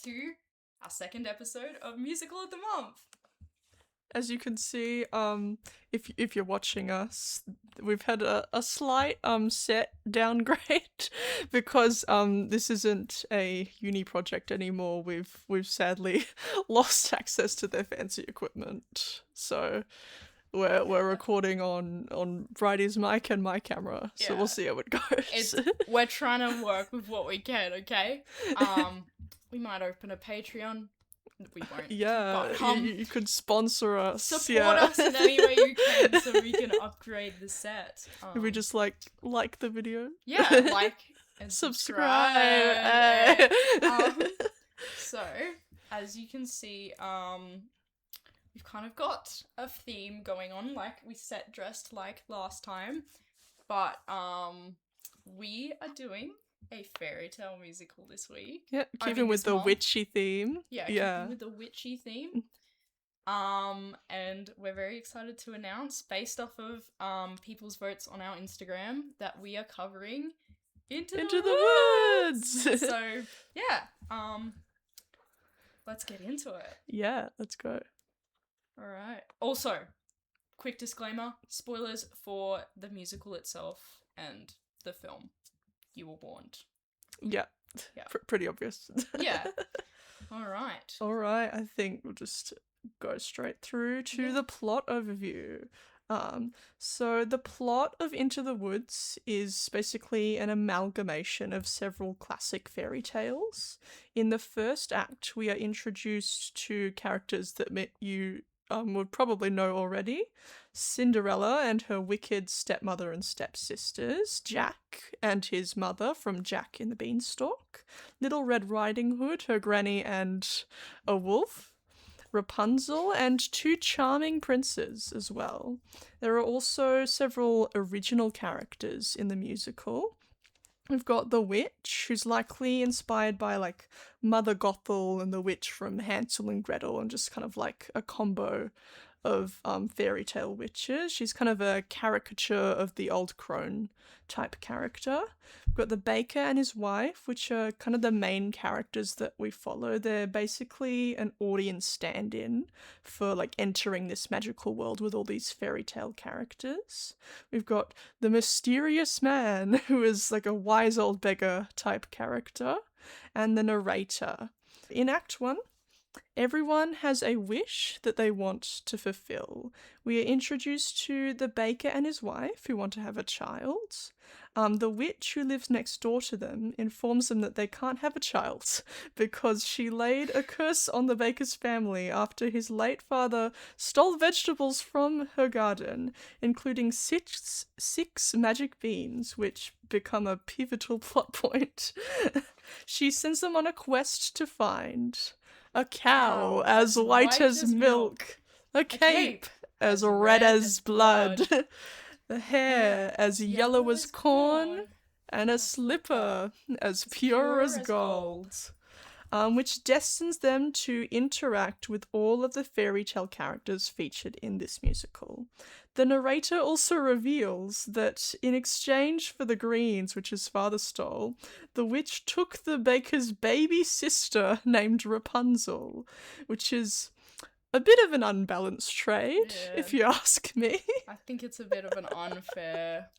to our second episode of Musical of the Month. As you can see, if you're watching us, we've had a slight set downgrade because this isn't a uni project anymore. We've sadly lost access to their fancy equipment, so we're recording on Bridie's mic and my camera. So we'll see how it goes. We're trying to work with what we can. Okay. We might open a Patreon. We won't. Yeah, but, you could sponsor us. Support us in any way you can so we can upgrade the set. If we just like the video. Yeah, like and subscribe. So, as you can see, we've kind of got a theme going on, like we set dressed like last time. But we are doing a fairy tale musical this week. Yeah, keeping with the witchy theme. Yeah, keeping with the witchy theme. And we're very excited to announce, based off of people's votes on our Instagram, that we are covering Into the Woods. So yeah, let's get into it. Yeah, let's go. All right. Also, quick disclaimer: spoilers for the musical itself and the film. You were warned. Yeah. Pretty obvious. Yeah. All right. I think we'll just go straight through to the plot overview. So the plot of Into the Woods is basically an amalgamation of several classic fairy tales. In the first act, we are introduced to characters that you would probably know already. Cinderella and her wicked stepmother and stepsisters, Jack and his mother from Jack in the Beanstalk, Little Red Riding Hood, her granny and a wolf, Rapunzel, and two charming princes as well. There are also several original characters in the musical. We've got the witch, who's likely inspired by, like, Mother Gothel and the witch from Hansel and Gretel, and just kind of like a combo of fairy tale witches. She's kind of a caricature of the old crone type character. We've got the baker and his wife, which are kind of the main characters that we follow. They're basically an audience stand-in for, like, entering this magical world with all these fairy tale characters. We've got the mysterious man, who is like a wise old beggar type character, and the narrator. In Act 1, everyone has a wish that they want to fulfill. We are introduced to the baker and his wife, who want to have a child. The witch, who lives next door to them, informs them that they can't have a child because she laid a curse on the baker's family after his late father stole vegetables from her garden, including six magic beans, which become a pivotal plot point. She sends them on a quest to find a cow as white as milk, a cape as red as blood, the hair as yellow as corn, and a slipper as pure as gold, which destines them to interact with all of the fairy tale characters featured in this musical. The narrator also reveals that in exchange for the greens which his father stole, the witch took the baker's baby sister named Rapunzel, which is a bit of an unbalanced trade, if you ask me. I think it's a bit of an unfair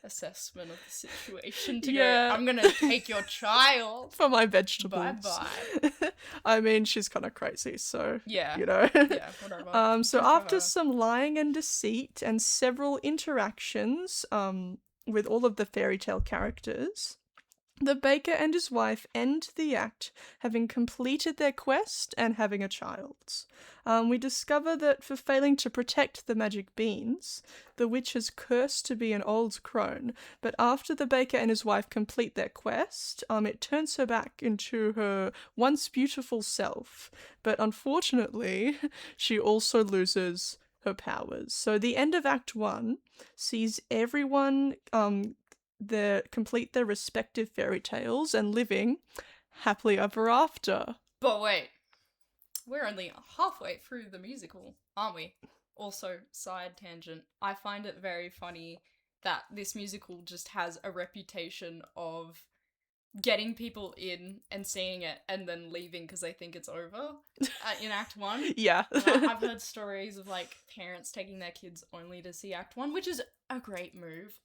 assessment of the situation to go, I'm gonna take your child for my vegetables. Bye-bye. I mean, she's kind of crazy, so, yeah. you know. Yeah, whatever. So after some lying and deceit and several interactions with all of the fairy tale characters, the baker and his wife end the act having completed their quest and having a child. We discover that for failing to protect the magic beans, the witch is cursed to be an old crone, but after the baker and his wife complete their quest, it turns her back into her once beautiful self. But unfortunately, she also loses her powers. So the end of Act 1 sees everyone complete their respective fairy tales and living happily ever after. But wait, we're only halfway through the musical, aren't we? Also, side tangent, I find it very funny that this musical just has a reputation of getting people in and seeing it and then leaving because they think it's over in Act 1. Yeah. And I've heard stories of, like, parents taking their kids only to see Act 1, which is a great move.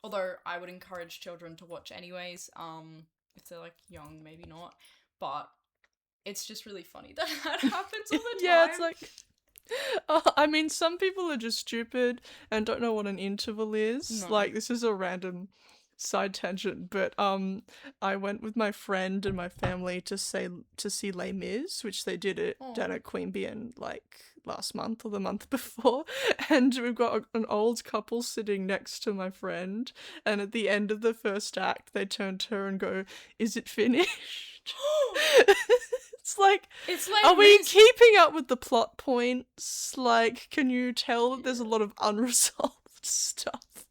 Although I would encourage children to watch anyways. If they're, like, young, maybe not. But it's just really funny that happens all the time. Yeah, it's like... I mean, some people are just stupid and don't know what an interval is. No. Like, this is a random side tangent, but I went with my friend and my family to see Les Mis, which they did it down at Queanbeyan like last month or the month before, and we've got an old couple sitting next to my friend, and at the end of the first act they turn to her and go, "Is it finished?" It's like, are we keeping up with the plot points? Like, can you tell that there's a lot of unresolved stuff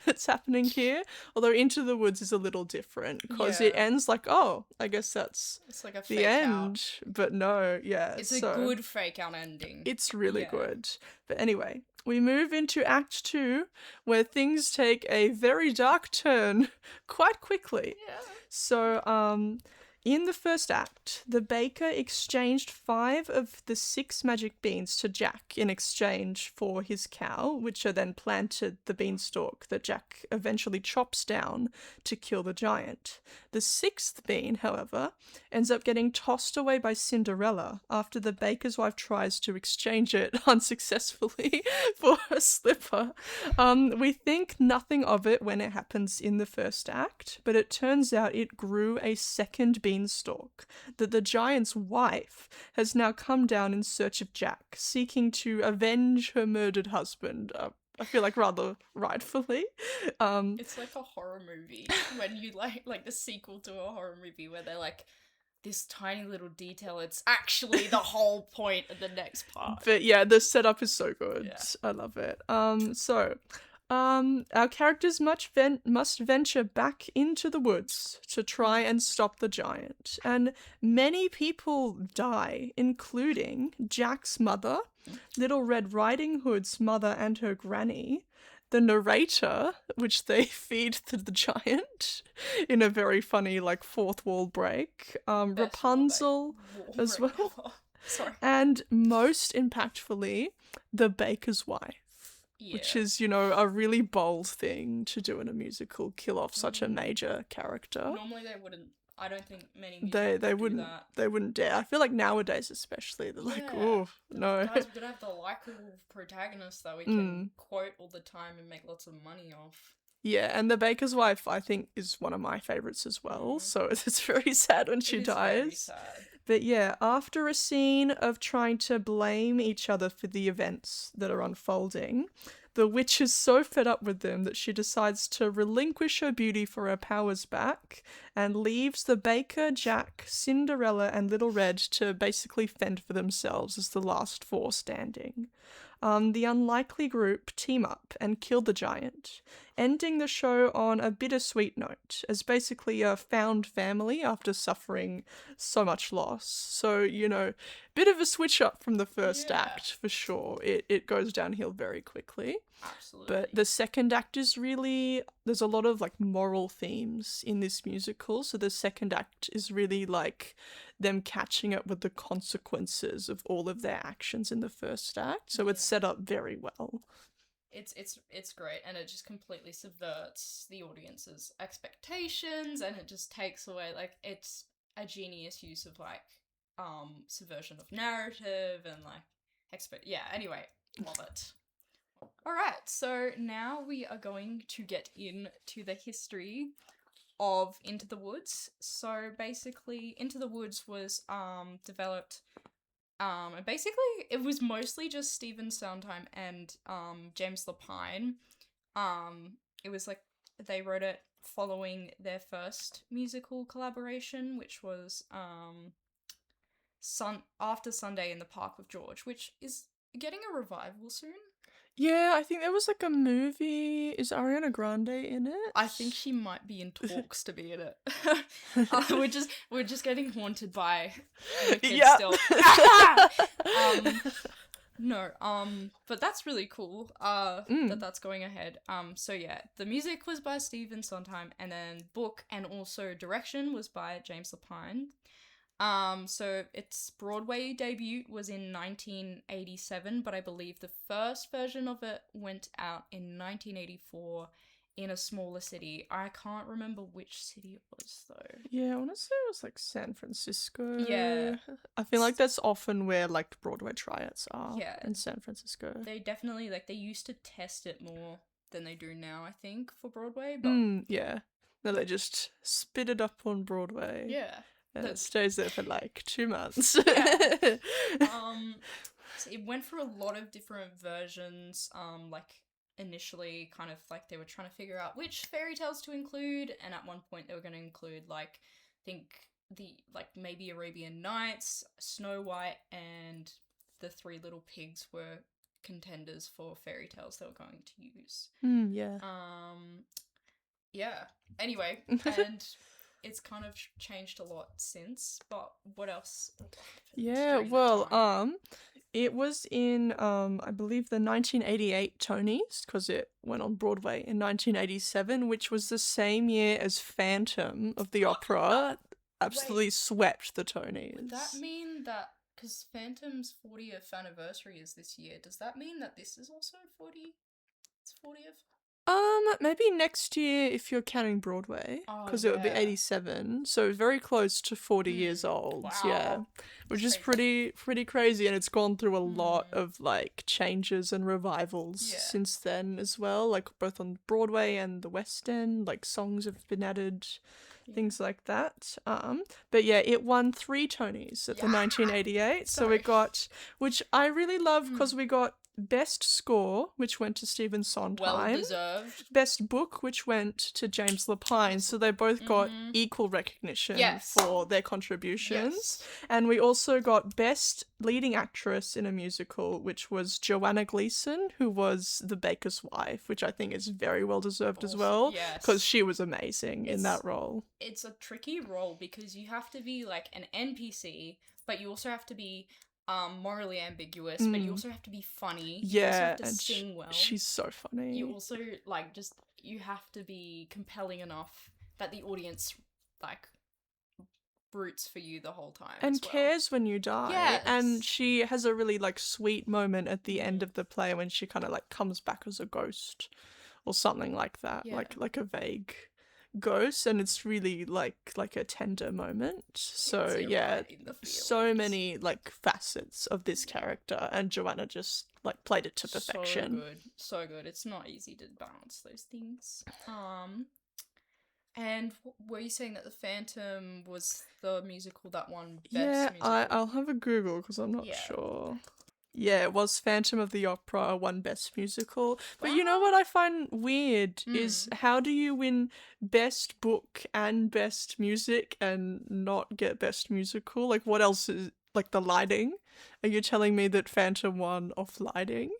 that's happening here? Although Into the Woods is a little different, because it ends like, oh, I guess that's it's like a the fake end. Out. But no, yeah. It's a good fake out ending. It's really good. But anyway, we move into Act 2, where things take a very dark turn quite quickly. Yeah. So, in the first act, the baker exchanged 5 of the 6 magic beans to Jack in exchange for his cow, which are then planted the beanstalk that Jack eventually chops down to kill the giant. The 6th bean, however, ends up getting tossed away by Cinderella after the baker's wife tries to exchange it unsuccessfully for a slipper. We think nothing of it when it happens in the first act, but it turns out it grew a second beanstalk, that the giant's wife has now come down in search of Jack, seeking to avenge her murdered husband. I feel like rather rightfully. It's like a horror movie when you like the sequel to a horror movie where they're like, this tiny little detail, it's actually the whole point of the next part. But yeah, the setup is so good. Yeah. I love it. Our characters must venture back into the woods to try and stop the giant, and many people die, including Jack's mother, Little Red Riding Hood's mother and her granny, the narrator, which they feed to the giant in a very funny, like, fourth wall break, Rapunzel as well, Sorry. and most impactfully, the baker's wife. Yeah. Which is, you know, a really bold thing to do in a musical, kill off such a major character. Normally they wouldn't. I don't think many musicals they wouldn't do that. They wouldn't dare. I feel like nowadays especially, they're like, oh, no. Guys, we're gonna have the likable protagonist that we can quote all the time and make lots of money off. Yeah, and the baker's wife, I think, is one of my favourites as well, so it's very sad when she dies. Very sad. But yeah, after a scene of trying to blame each other for the events that are unfolding, the witch is so fed up with them that she decides to relinquish her beauty for her powers back and leaves the baker, Jack, Cinderella, and Little Red to basically fend for themselves as the last 4 standing. The unlikely group team up and kill the giant, ending the show on a bittersweet note, as basically a found family after suffering so much loss. So, you know, bit of a switch up from the first act, for sure. It goes downhill very quickly. Absolutely. But the second act is really, there's a lot of, like, moral themes in this musical, so the second act is really, like, them catching up with the consequences of all of their actions in the first act. So it's set up very well. It's great, and it just completely subverts the audience's expectations, and it just takes away, like, it's a genius use of, like, subversion of narrative and, like, anyway, love it. Alright, so now we are going to get into the history of Into the Woods. So basically, Into the Woods was developed, and basically it was mostly just Stephen Sondheim and James Lapine. It was like they wrote it following their first musical collaboration, which was After Sunday in the Park with George, which is getting a revival soon. Yeah, I think there was like a movie. Is Ariana Grande in it? I think she might be in talks to be in it. We're just getting haunted by the kids still. No, but that's really cool. That's going ahead. So yeah, the music was by Stephen Sondheim, and then book and also direction was by James Lapine. So its Broadway debut was in 1987, but I believe the first version of it went out in 1984 in a smaller city. I can't remember which city it was though. Yeah, I want to say it was like San Francisco. Yeah. I feel like that's often where like Broadway tryouts are. Yeah. In San Francisco. They definitely, like, they used to test it more than they do now, I think, for Broadway, but Yeah. No, they just spit it up on Broadway. yeah. And it stays there for like 2 months. Yeah. So it went through a lot of different versions, like initially kind of like they were trying to figure out which fairy tales to include, and at one point they were going to include like I think the like maybe Arabian Nights, Snow White, and the Three Little Pigs were contenders for fairy tales they were going to use. Yeah. Yeah. Anyway, and it's kind of changed a lot since, but what else? Yeah, during that well, time? it was in I believe the 1988 Tonys, because it went on Broadway in 1987, which was the same year as Phantom of the Opera. Absolutely swept the Tonys. Would that mean that because Phantom's 40th anniversary is this year, does that mean that this is also 40? It's 40th? Maybe next year if you're counting Broadway, Oh, because it would be yeah. 87, so very close to 40 years old. Wow. Yeah, which That's is pretty crazy, and it's gone through a lot of like changes and revivals Yeah. since then as well, like both on Broadway and the West End, like songs have been added, things like that. But yeah, it won 3 Tonys at the 1988, so it got, which I really love because we got Best Score, which went to Stephen Sondheim. Well deserved. Best Book, which went to James Lapine. So they both got equal recognition for their contributions. Yes. And we also got Best Leading Actress in a Musical, which was Joanna Gleason, who was the baker's wife, which I think is very well deserved as well. Yes. Because she was amazing in that role. It's a tricky role because you have to be like an NPC, but you also have to be morally ambiguous, but you also have to be funny. You also have to sing well. She's so funny. You also like you have to be compelling enough that the audience like roots for you the whole time and as well. cares when you die. Yes. And she has a really like sweet moment at the end of the play when she kind of like comes back as a ghost or something like that, like a vague ghost, and it's really like a tender moment. So yeah, so many like facets of this character, and Joanna just like played it to perfection. So good. It's not easy to balance those things. And were you saying that the Phantom was the musical that won Best Musical? I'll have a Google because I'm not sure. Yeah, it was Phantom of the Opera won Best Musical. But you know what I find weird is how do you win Best Book and Best Music and not get Best Musical? Like, what else is, like, the lighting? Are you telling me that Phantom won off lighting?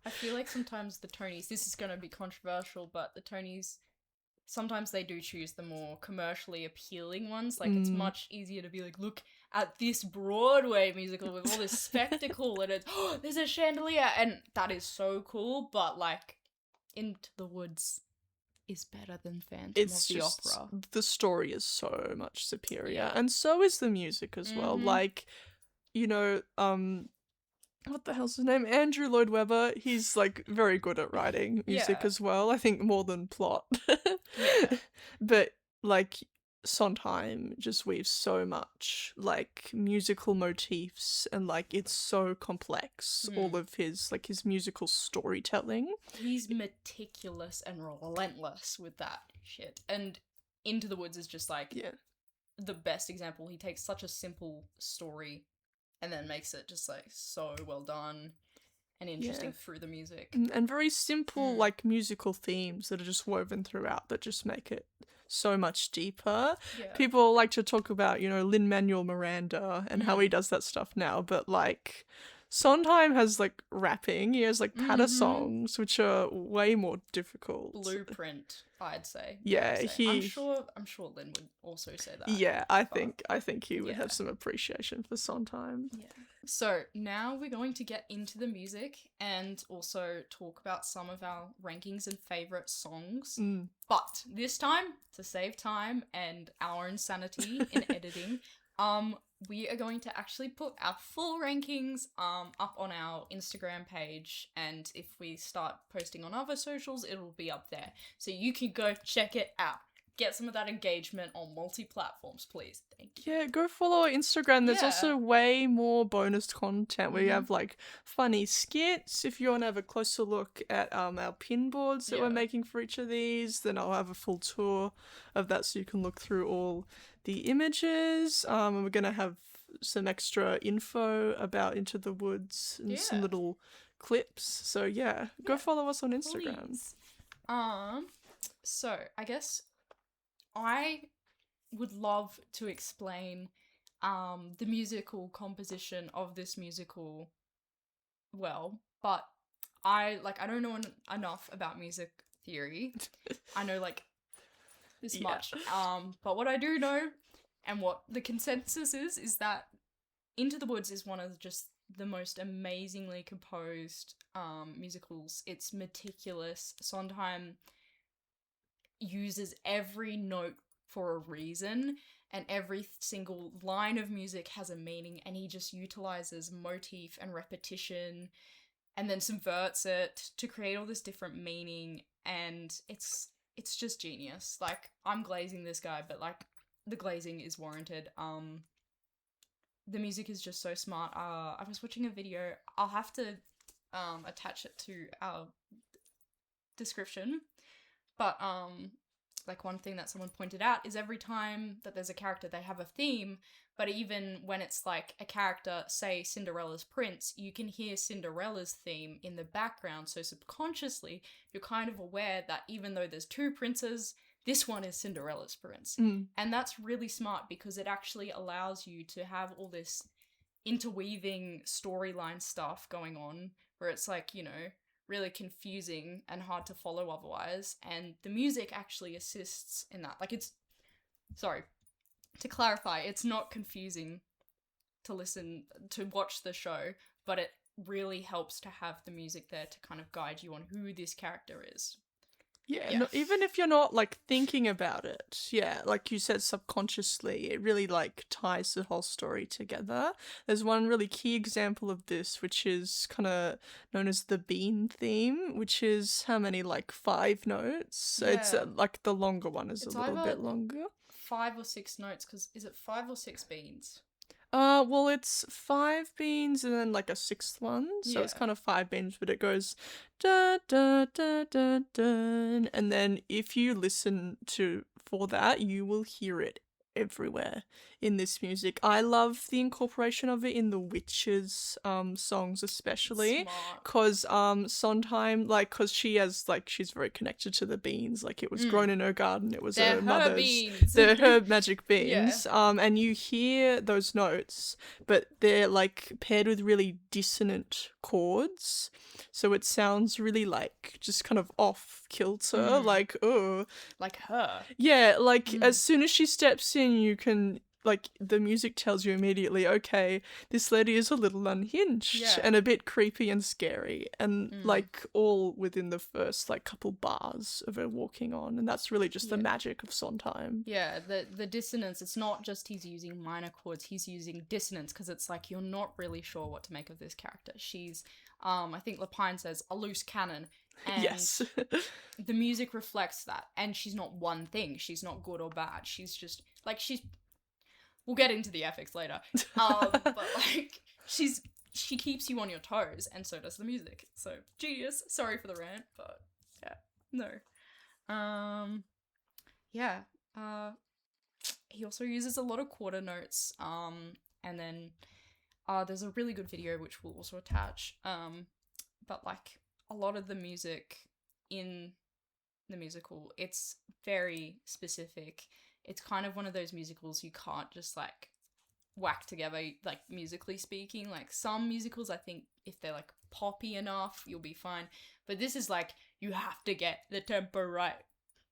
I feel like sometimes the Tonys, this is going to be controversial, but the Tonys, sometimes they do choose the more commercially appealing ones. Like, it's much easier to be like, look at this Broadway musical with all this spectacle, and it's, oh, there's a chandelier, and that is so cool, but, like, Into the Woods is better than Phantom of the Opera. The story is so much superior, and so is the music as well. Like, you know, what the hell's his name? Andrew Lloyd Webber. He's like very good at writing music as well. I think more than plot. But like Sondheim just weaves so much like musical motifs, and like it's so complex. All of his like his musical storytelling. He's meticulous and relentless with that shit. And Into the Woods is just like the best example. He takes such a simple story and then makes it just like so well done and interesting through the music. And very simple like musical themes that are just woven throughout that just make it so much deeper. People like to talk about, you know, Lin-Manuel Miranda and how he does that stuff now, but like Sondheim has like rapping. He has like patter Mm-hmm. songs, which are way more difficult. Blueprint, I'd say. Yeah, I'm he. sure. I'm sure Lynn would also say that. Yeah, I But think he would yeah, have some appreciation for Sondheim. yeah. So now we're going to get into the music and also talk about some of our rankings and favorite songs. Mm. But this time, to save time and our insanity in editing, we are going to actually put our full rankings up on our Instagram page, and if we start posting on other socials, it'll be up there. So you can go check it out. Get some of that engagement on multi-platforms, please. Thank you. Yeah, go follow our Instagram. There's Yeah. also way more bonus content. We Mhm. have like funny skits. If you want to have a closer look at our pin boards that we're Yeah. making for each of these, then I'll have a full tour of that so you can look through all the images. And we're gonna have some extra info about Into the Woods and some Yeah. little clips. So yeah, go Yeah, follow us on Instagram. Please. So I guess I would love to explain the musical composition of this musical well, but I don't know enough about music theory. I know like this Yeah. much. But what I do know and what the consensus is that Into the Woods is one of just the most amazingly composed musicals. It's meticulous. Sondheim uses every note for a reason, and every single line of music has a meaning, and he just utilizes motif and repetition and then subverts it to create all this different meaning, and it's just genius. Like, I'm glazing this guy, but like the glazing is warranted. The music is just so smart. I was watching a video. I'll have to attach it to our description. But like one thing that someone pointed out is every time that there's a character, they have a theme, but even when it's like a character, say Cinderella's prince, you can hear Cinderella's theme in the background, so subconsciously you're kind of aware that even though there's two princes, this one is Cinderella's prince. Mm. And that's really smart because it actually allows you to have all this interweaving storyline stuff going on where it's like, you know, really confusing and hard to follow otherwise, and the music actually assists in that. Like, it's, sorry, to clarify, it's not confusing to watch the show, but it really helps to have the music there to kind of guide you on who this character is. Yeah, no, even if you're not like thinking about it, yeah, like you said, subconsciously, it really like ties the whole story together. There's one really key example of this, which is kind of known as the bean theme, which is how many, like 5 notes? So it's Yeah. like the longer one is It's a little either bit longer. 5 or 6 notes, because is it 5 or 6 beans? Well, it's 5 beans and then like a 6th one, so it's Yeah. kind of 5 beans, but it goes da da da da da, and then if you listen to for that, you will hear it everywhere in this music. I love the incorporation of it in the witches songs especially, Smart. cause Sondheim, like, cause she's very connected to the beans, like it was grown in her garden, it was They're her her mother's, beans. they're her magic beans. And you hear those notes, but they're like paired with really dissonant chords, so it sounds really like just kind of off kilter, like, oh, Like her. yeah, like as soon as she steps in, you can, like, the music tells you immediately, okay, this lady is a little unhinged Yeah. and a bit creepy and scary, and like all within the first like couple bars of her walking on, and that's really just the magic of Sondheim. Yeah, the dissonance, it's not just he's using minor chords, he's using dissonance, because it's like you're not really sure what to make of this character. She's, I think Lapine says, a loose cannon, and Yes. the music reflects that, and she's not one thing, she's not good or bad, she's just, like, we'll get into the ethics later, but like, she keeps you on your toes, and so does the music, so genius. Sorry for the rant, but yeah, no. Yeah, he also uses a lot of quarter notes, and then, there's a really good video which we'll also attach, but like, a lot of the music in the musical, it's very specific. It's kind of one of those musicals you can't just like whack together, like musically speaking. Like some musicals, I think if they're like poppy enough, you'll be fine. But this is like, you have to get the tempo right,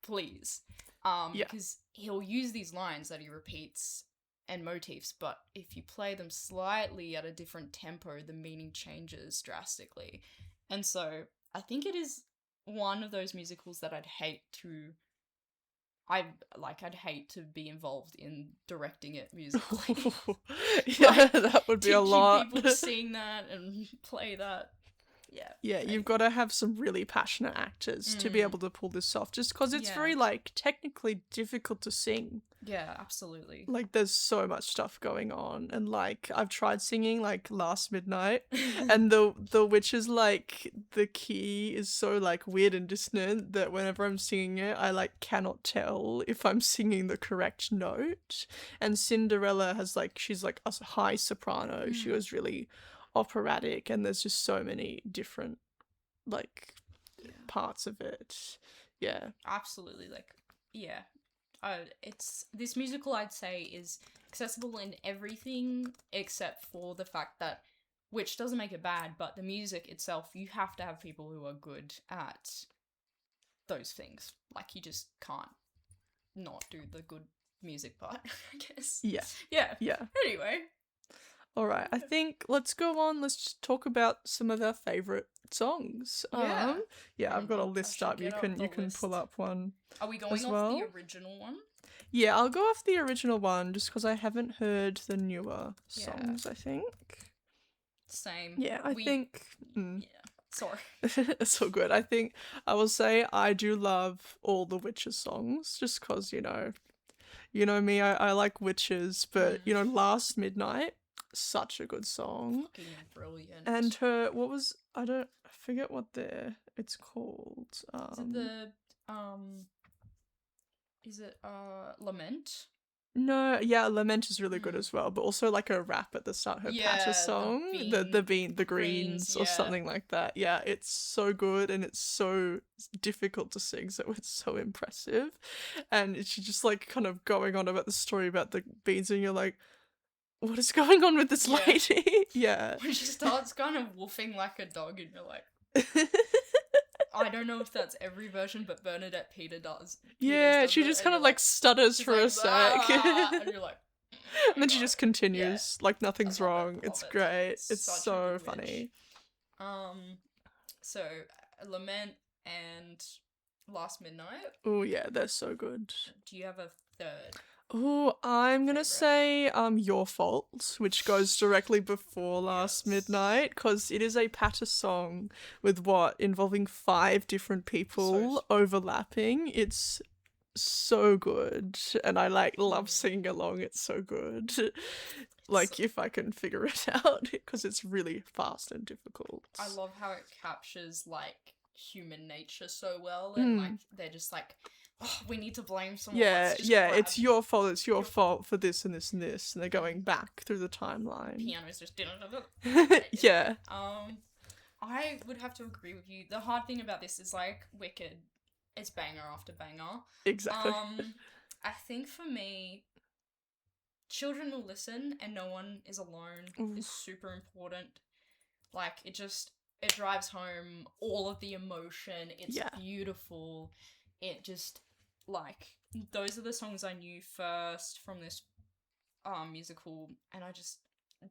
please. Yeah. Because he'll use these lines that he repeats and motifs, but if you play them slightly at a different tempo, the meaning changes drastically. And so I think it is one of those musicals that I'd hate to be involved in directing it musically. Yeah, that would be a lot. Teaching people to sing that and play that. Yeah. Yeah, you've got to have some really passionate actors to be able to pull this off, just because it's very, like, technically difficult to sing. Yeah, absolutely. Like, there's so much stuff going on, and, like, I've tried singing, like, Last Midnight, and the witch is, like, the key is so, like, weird and dissonant that whenever I'm singing it, I, like, cannot tell if I'm singing the correct note. And Cinderella has, like, she's, like, a high soprano. She was really operatic, and there's just so many different, like, parts of it. Yeah. Absolutely, like, yeah. It's this musical, I'd say, is accessible in everything except for the fact that, which doesn't make it bad, but the music itself, you have to have people who are good at those things. Like, you just can't not do the good music part, I guess. Yeah. Yeah. Anyway. All right, I think let's go on. Let's just talk about some of our favorite songs. Yeah. I've got a list up. You can pull up one. Are we going off the original one? Yeah, I'll go off the original one just because I haven't heard the newer songs. I think. Same. Yeah, I think. Yeah. Sorry. It's all good. I think I will say I do love all the Witches songs just because you know me. I like witches, but Last Midnight. Such a good song. Fucking brilliant. And I forget what it's called. Is it Lament? No, yeah, Lament is really good as well, but also like a rap at the start, her Patter song, the greens or something like that. Yeah, it's so good and it's so difficult to sing, so it's so impressive. And she's just like kind of going on about the story about the beans, and you're like, what is going on with this lady? Yeah. When she starts kind of woofing like a dog and you're like... I don't know if that's every version, but Bernadette Peters does. Yeah, she just kind of like stutters for a sec. And you're like... And then she just continues like nothing's wrong. It's great. It's so funny. So, Lament and Last Midnight. Oh yeah, they're so good. Do you have a third? Oh, I'm gonna say Your Fault, which goes directly before Last Midnight, because it is a patter song with involving 5 different people overlapping. It's so good, and I love singing along. It's so good. If I can figure it out, because it's really fast and difficult. I love how it captures human nature so well, and they're just like, oh, we need to blame someone. It's your fault. It's your fault for this and this and this, and they're going back through the timeline. Piano's just yeah. I would have to agree with you. The hard thing about this is Wicked. It's banger after banger. Exactly. I think for me, Children Will Listen and No One Is Alone is super important. It drives home all of the emotion. It's beautiful. It just, those are the songs I knew first from this musical, and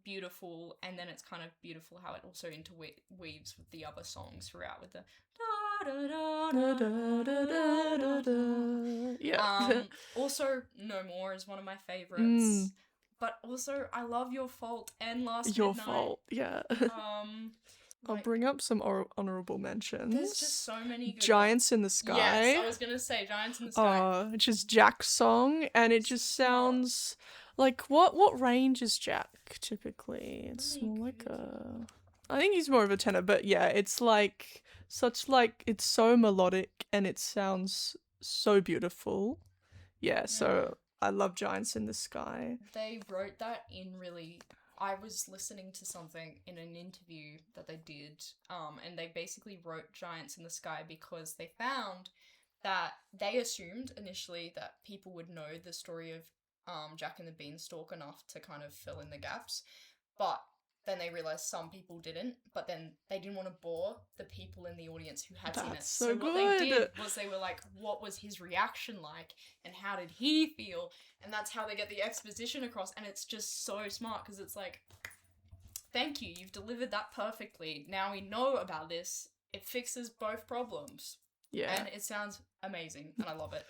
beautiful, and then it's kind of beautiful how it also interweaves with the other songs throughout with the also No More is one of my favorites. But also I love Your Fault and Last Midnight. Your Fault, yeah. I'll bring up some honorable mentions. There's just so many good Giants in the Sky. Yes, I was gonna say Giants in the Sky. Which is Jack's song, and it just sounds like what range is Jack typically? It's more like I think he's more of a tenor, but yeah, it's it's so melodic and it sounds so beautiful. Yeah, so I love Giants in the Sky. They wrote that in really... I was listening to something in an interview that they did, and they basically wrote Giants in the Sky because they found that they assumed initially that people would know the story of Jack and the Beanstalk enough to kind of fill in the gaps. But then they realized some people didn't, but then they didn't want to bore the people in the audience who had seen it. That's so what they did good. was they were like, what was his reaction like and how did he feel? And that's how they get the exposition across, and it's just so smart because it's like, thank you, you've delivered that perfectly. Now we know about this. It fixes both problems. Yeah. And it sounds amazing, and I love it.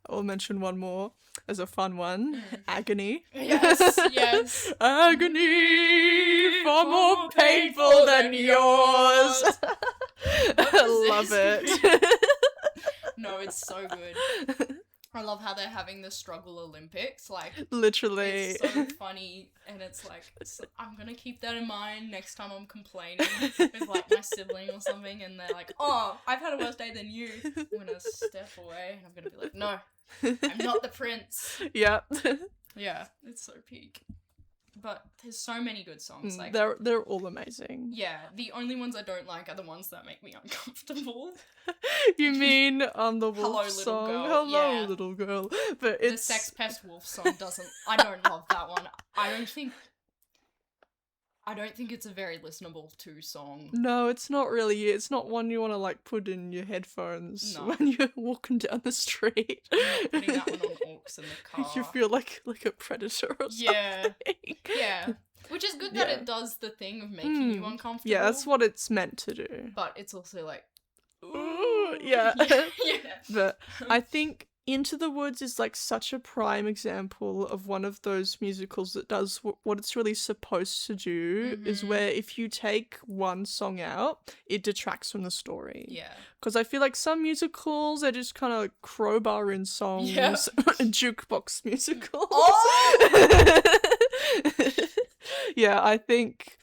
I'll mention one more as a fun one. Agony. Yes, yes. Agony far more painful than yours. I love it. No, it's so good. I love how they're having the struggle Olympics. Like, literally. it's so funny, and it's like, I'm gonna keep that in mind next time I'm complaining with like my sibling or something, and they're like, oh, I've had a worse day than you. I'm gonna step away, and I'm gonna be like, no, I'm not the prince. Yeah. Yeah, it's so peak. But there's so many good songs. Like, they're all amazing. yeah, the only ones I don't like are the ones that make me uncomfortable. You mean the wolf Hello, Little song? Girl, Hello, yeah. Little Girl. But it's The Sex Pest Wolf song doesn't. I don't love that one. I don't think it's a very listenable song. No, it's not really. It's not one you want to like put in your headphones when you're walking down the street. I'm not putting that one on aux in the car. You feel like a predator or something. Yeah. Which is good that it does the thing of making you uncomfortable. Yeah, that's what it's meant to do. But it's also like, ooh, yeah. Yeah. But I think Into the Woods is like such a prime example of one of those musicals that does what it's really supposed to do, is where if you take one song out, it detracts from the story. Yeah. Because I feel like some musicals are just kind of like crowbar in songs, jukebox musicals. Oh! Yeah, I think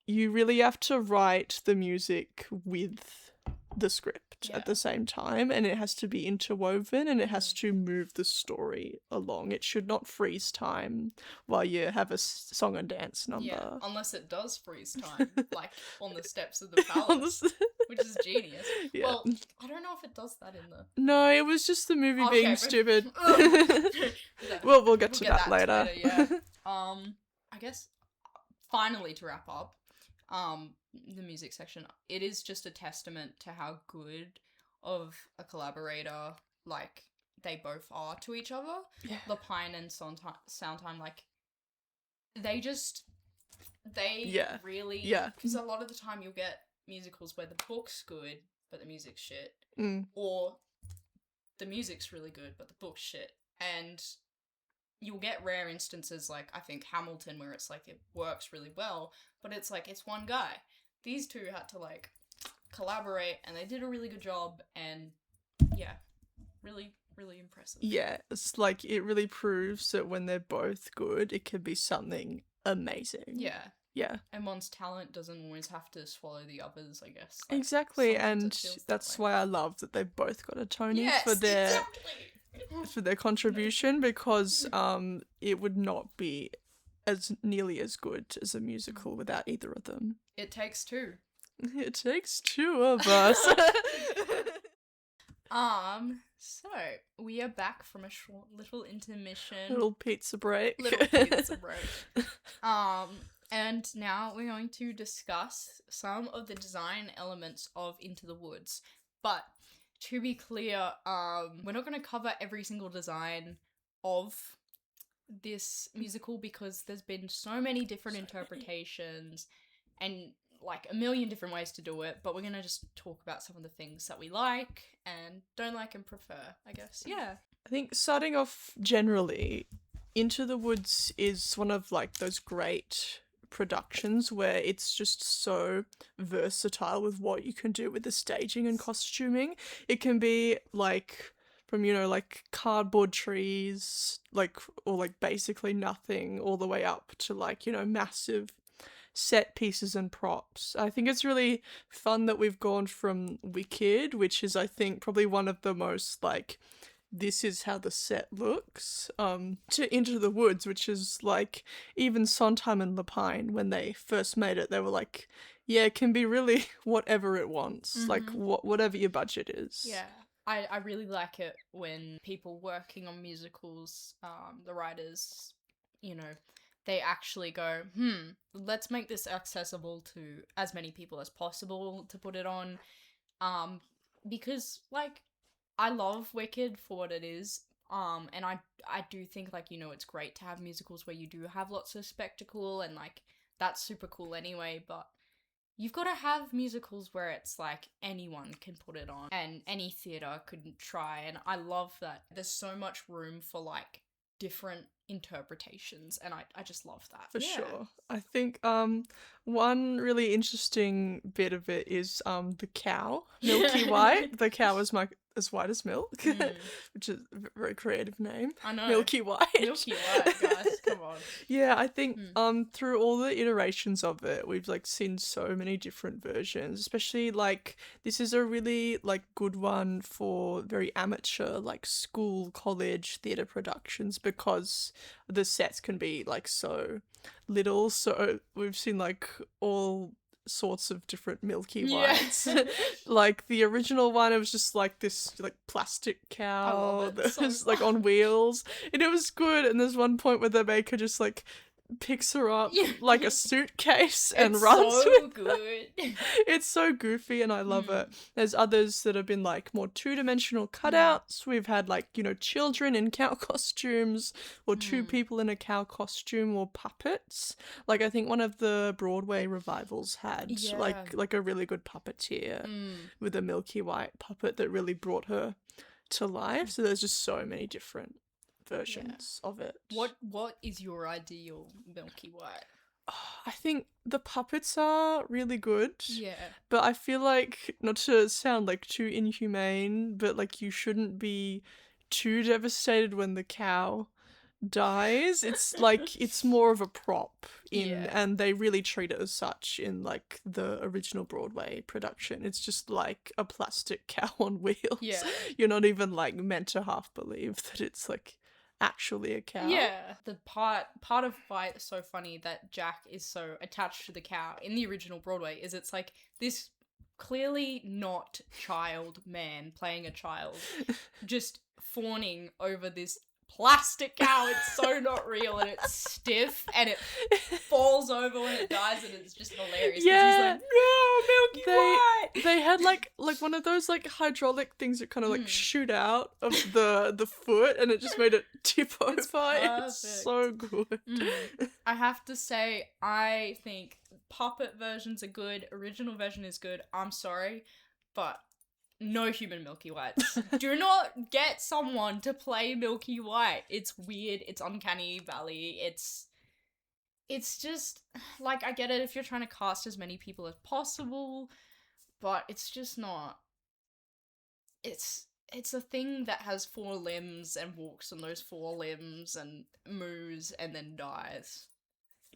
you really have to write the music with the script at the same time, and it has to be interwoven, and it has to move the story along. It should not freeze time while you have a song and dance number. Yeah, unless it does freeze time, like on the steps of the palace, which is genius. Yeah. Well, I don't know if it does that in the... No, it was just the movie being but... stupid. We'll we'll get to that later. Yeah. I guess, finally to wrap up, the music section, it is just a testament to how good of a collaborator, like, they both are to each other. Yeah. Lapine and Soundtime, like, they really... Yeah. Because a lot of the time you'll get musicals where the book's good, but the music's shit. Or the music's really good, but the book's shit. And you'll get rare instances like, I think, Hamilton, where it's like, it works really well, but it's like, it's one guy. These two had to, like, collaborate, and they did a really good job, and, yeah, really, really impressive. Yeah, it's like, it really proves that when they're both good, it can be something amazing. Yeah. Yeah. And one's talent doesn't always have to swallow the others, I guess. Like, exactly, and that's why I love that they both got a Tony for their contribution, because it would not be as nearly as good as a musical without either of them. It takes two. It takes two of us. So we are back from a short little intermission. Little pizza break. And now we're going to discuss some of the design elements of Into the Woods. But to be clear, we're not going to cover every single design of this musical because there's been so many different interpretations and like a million different ways to do it, but we're going to just talk about some of the things that we like and don't like and prefer, I guess. Yeah. I think starting off generally, Into the Woods is one of like those great productions where it's just so versatile with what you can do with the staging and costuming. It can be like from, like cardboard trees, like, or like basically nothing, all the way up to like, massive set pieces and props. I think it's really fun that we've gone from Wicked, which is I think probably one of the most like, this is how the set looks, to Into the Woods, which is like, even Sondheim and Lapine, when they first made it, they were like, yeah, it can be really whatever it wants, like whatever your budget is. Yeah. I really like it when people working on musicals, the writers, you know, they actually go, let's make this accessible to as many people as possible to put it on. Because like I love Wicked for what it is. And I do think like, it's great to have musicals where you do have lots of spectacle and like that's super cool anyway, but you've got to have musicals where it's like anyone can put it on and any theatre could try. And I love that there's so much room for like different interpretations, and I just love that. For sure. I think one really interesting bit of it is the cow, Milky White. The cow is as white as milk, which is a very creative name. I know. Milky White. Milky White, guys. Come on. Yeah, I think through all the iterations of it, we've like seen so many different versions, especially like this is a really like good one for very amateur like school, college theatre productions because the sets can be like so little. So we've seen like all sorts of different Milky Whites. Like the original one, it was just like this like plastic cow that was like on wheels, and it was good. And there's one point where the maker just like picks her up like a suitcase and runs with good. It's so goofy and I love it. There's others that have been like more two-dimensional cutouts. We've had like, children in cow costumes or two people in a cow costume or puppets. Like I think one of the Broadway revivals had like a really good puppeteer with a Milky White puppet that really brought her to life. So there's just so many different versions of it. What is your ideal Milky White? I think the puppets are really good. Yeah. But I feel like, not to sound like too inhumane, but like you shouldn't be too devastated when the cow dies. It's like it's more of a prop and they really treat it as such in like the original Broadway production. It's just like a plastic cow on wheels. Yeah. You're not even like meant to half believe that it's like actually a cow. Yeah. The part of why it's so funny that Jack is so attached to the cow in the original Broadway is it's like this clearly not child man playing a child just fawning over this plastic cow. It's so not real and it's stiff and it falls over when it dies and it's just hilarious. Yeah, he's like, no, Milky White. They had like one of those like hydraulic things that kind of like shoot out of the foot and it just made it tip over. It's so good. I have to say, I think puppet versions are good. Original version is good. I'm sorry, but no human Milky Whites. Do not get someone to play Milky White. It's weird. It's uncanny valley. It's just like, I get it if you're trying to cast as many people as possible, but it's just not. It's a thing that has 4 limbs and walks on those 4 limbs and moves and then dies.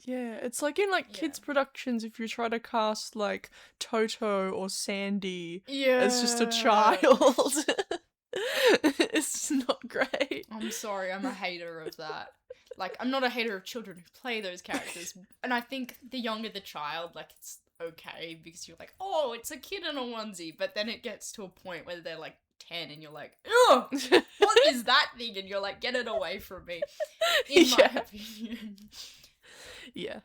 Yeah, it's like in like kids productions if you try to cast like Toto or Sandy as just a child. It's not great. I'm sorry, I'm a hater of that. Like, I'm not a hater of children who play those characters. And I think the younger the child, like, it's okay because you're like, oh, it's a kid in a onesie. But then it gets to a point where they're like 10 and you're like, ugh, what is that thing? And you're like, get it away from me. In my opinion. Yeah.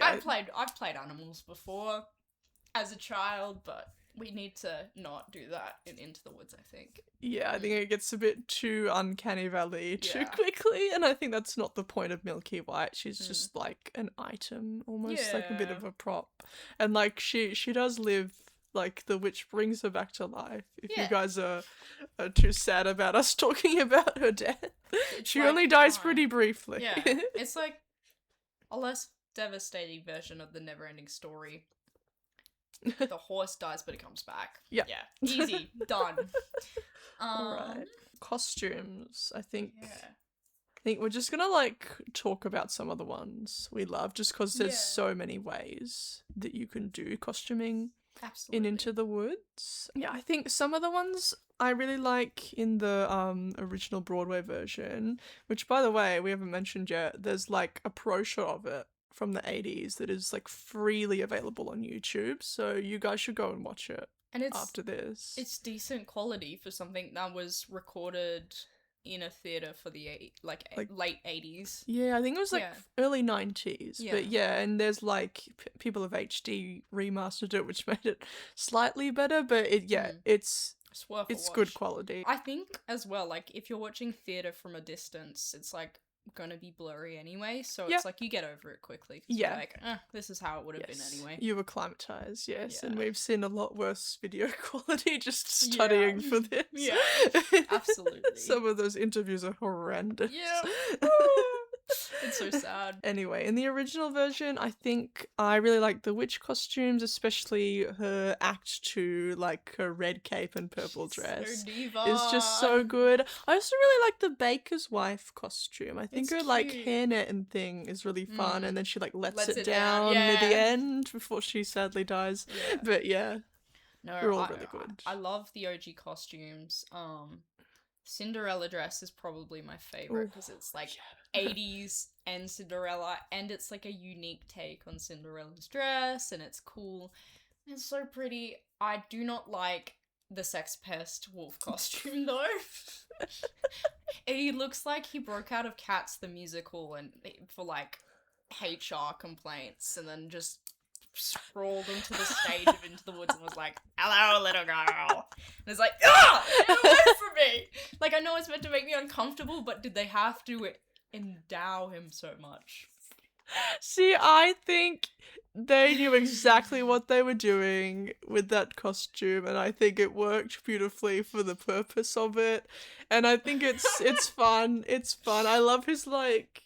I've played animals before as a child, but we need to not do that in Into the Woods, I think. Yeah, I think it gets a bit too uncanny valley too quickly, and I think that's not the point of Milky White. She's just like an item, almost like a bit of a prop. And like she does live, like the witch brings her back to life. If you guys are too sad about us talking about her death. She like, only dies pretty briefly. Yeah. It's like a less devastating version of the Neverending Story. The horse dies, but it comes back. Yeah. Easy. Done. Alright. Costumes, I think. Yeah. I think we're just gonna like talk about some of the ones we love, just because there's so many ways that you can do costuming in Into the Woods. Yeah, I think some of the ones I really like in the original Broadway version, which by the way, we haven't mentioned yet, there's like a pro shot of it from the 80s that is like freely available on YouTube, so you guys should go and watch it. And after this. it's decent quality for something that was recorded in a theater for the late 80s. Yeah, I think it was like Yeah. early 90s. Yeah. But yeah, and there's like people have HD remastered it, which made it slightly better. But it's worth a watch. good quality. I think as well, like if you're watching theater from a distance, it's like gonna be blurry anyway, so it's like you get over it quickly. You're like, this is how it would have been anyway. You acclimatized, yes, Yeah. and we've seen a lot worse video quality just studying for this. Yeah, absolutely. Some of those interviews are horrendous. Yeah. It's so sad. Anyway, in the original version, I think I really like the witch costumes, especially her Act 2, like her red cape and purple dress. So diva. It's just so good. I also really like the baker's wife costume. I think It's her like cute. hairnet and thing is really fun, and then she like lets it down. down near the Yeah. end before she sadly dies. Yeah. But yeah, No, they're all really good. I love the OG costumes. Cinderella dress is probably my favorite because it's like 80s and Cinderella, and it's like a unique take on Cinderella's dress, and it's cool. It's so pretty. I do not like the sex pest wolf costume though. He looks like he broke out of Cats the musical and for like HR complaints, and then just sprawled onto the stage of Into the Woods and was like, "Hello, little girl." And it's like, "Ah, get away from me!" Like, I know it's meant to make me uncomfortable, but did they have to endow him so much? See, I think they knew exactly what they were doing with that costume, and I think it worked beautifully for the purpose of it. And I think it's fun. It's fun. I love his like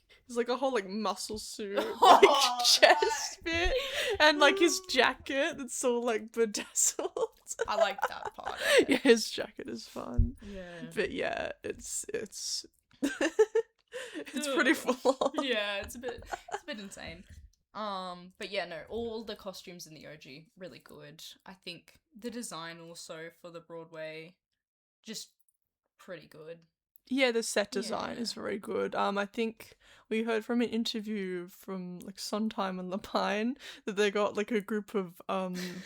a whole like muscle suit, like chest bit, and like his jacket that's all like bedazzled. I like that part. Yeah, his jacket is fun. Yeah. But yeah, it's it's pretty full on. Yeah, it's a bit insane. But yeah, no, all the costumes in the OG really good. I think the design also for the Broadway just pretty good. Yeah, the set design Yeah. is very good. I think we heard from an interview from like Sondheim and Lapine that they got like a group of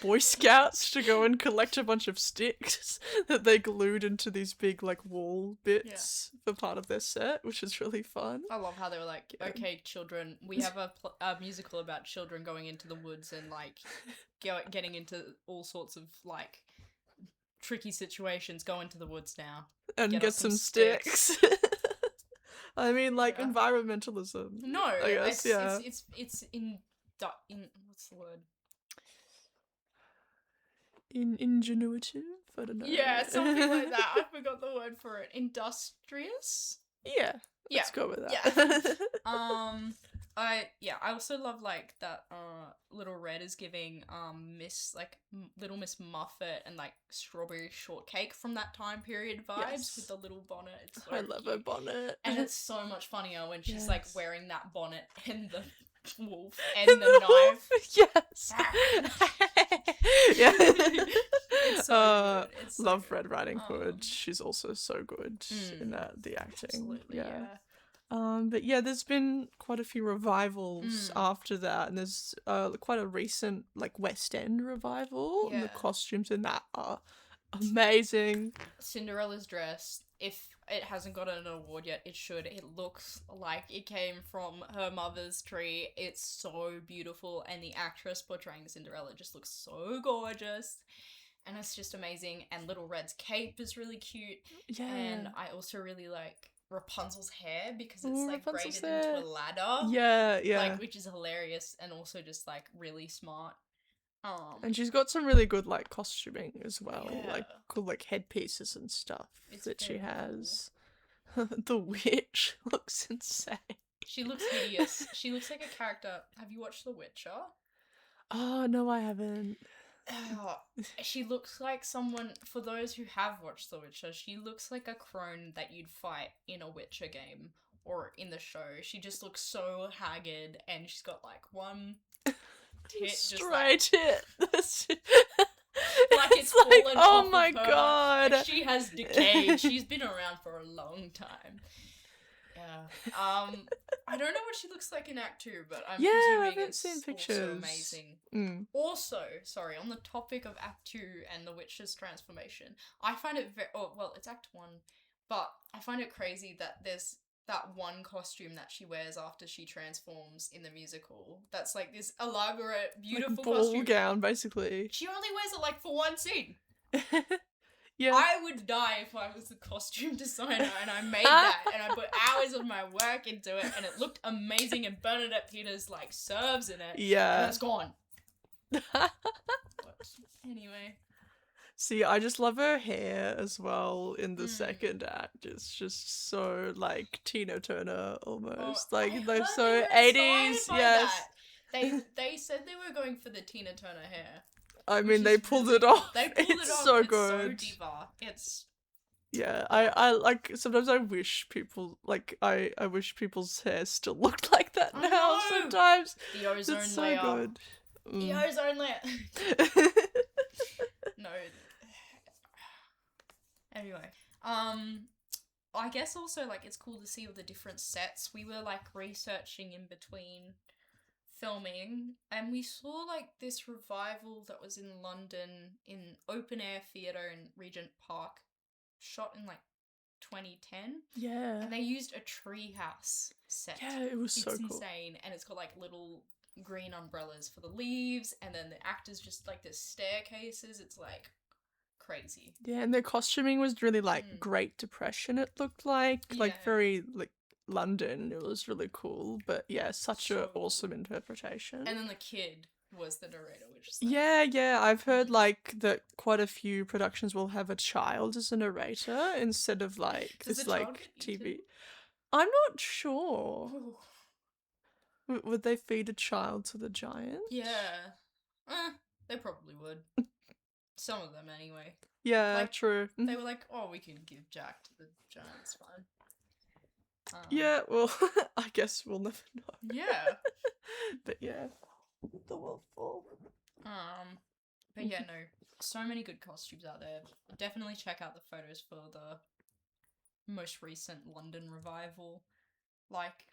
Boy Scouts to go and collect a bunch of sticks that they glued into these big like wall bits for part of their set, which is really fun. I love how they were like, okay, children, we have a musical about children going into the woods and like getting into all sorts of like tricky situations. Go into the woods now And get some sticks. I mean, like environmentalism. No, I guess, it's in what's the word? Ingenuitive? I don't know. Yeah, something like that. I forgot the word for it. Industrious? Yeah. Let's go with that. Yeah. I also love like that Little Red is giving Little Miss Muffet and like Strawberry Shortcake from that time period vibes with the little bonnet. It's so I love her bonnet. And it's so much funnier when she's like wearing that bonnet and the wolf and And the knife. Yes. Yeah. It's so good. It's so love good. Red Riding Hood. She's also so good in the acting. Absolutely, yeah. But yeah, there's been quite a few revivals after that, and there's quite a recent like West End revival, and the costumes in that are amazing. Cinderella's dress, if it hasn't gotten an award yet, it should. It looks like it came from her mother's tree. It's so beautiful, and the actress portraying Cinderella just looks so gorgeous. And it's just amazing. And Little Red's cape is really cute. Yeah. And I also really like Rapunzel's hair because it's like Rapunzel's braided hair. into a ladder. Yeah. Like, which is hilarious and also just like really smart. And she's got some really good like costuming as well, Yeah. like cool like headpieces and stuff that she very has. The witch looks insane. She looks hideous. She looks like a character. Have you watched The Witcher? Oh no, I haven't. She looks like someone, for those who have watched The Witcher, she looks like a crone that you'd fight in a Witcher game or in the show. She just looks so haggard, and she's got like one tit just Straight tit. like it's like, fallen oh off my of her. god. Like, she has decayed. She's been around for a long time. Yeah. I don't know what she looks like in Act 2, but I'm Yeah, I presuming haven't it's seen also pictures. amazing. Mm. Also, sorry, on the topic of Act 2 and the witch's transformation, I find it very... Oh, well, it's Act 1, but I find it crazy that there's that one costume that she wears after she transforms in the musical. That's like this elaborate, beautiful Like ball costume. gown, basically. She only wears it like for one scene. Yeah. I would die if I was the costume designer and I made that and I put hours of my work into it and it looked amazing and Bernadette Peters like serves in it. Yeah. And it's gone. But anyway. See, I just love her hair as well in the second act. It's just so like Tina Turner almost. Oh, like I they're heard so they were 80s. inspired by Yes. that. They said they were going for the Tina Turner hair. I which mean, they is pulled really it off. They pulled It's it off. so It's good. so diva. It's Yeah, I like sometimes I wish people like I wish people's hair still looked like that I now know! sometimes. the ozone It's so layer. good. The ozone layer. No. Anyway, I guess also like it's cool to see all the different sets. We were like researching in between filming and we saw like this revival that was in London in open air theatre in Regent Park, shot in like 2010. Yeah. And they used a treehouse set. Yeah, it was so It's cool. insane. And it's got like little green umbrellas for the leaves and then the actors just like the staircases. It's like crazy. Yeah, and their costuming was really like Great Depression, it looked like Yeah. very like London. It was really cool, but yeah, such So a awesome interpretation. And then the kid was the narrator, which is like, Yeah, I've heard like that quite a few productions will have a child as a narrator instead of like Does this the child like get TV. eaten? I'm not sure. Ooh. Would they feed a child to the giant? Yeah. They probably would. Some of them anyway. Yeah, Like, true. They were like, oh, we can give Jack to the giant, it's fine. Yeah, well, I guess we'll never know. Yeah. But yeah, the world fall. But yeah, no, so many good costumes out there. Definitely check out the photos for the most recent London revival. Like,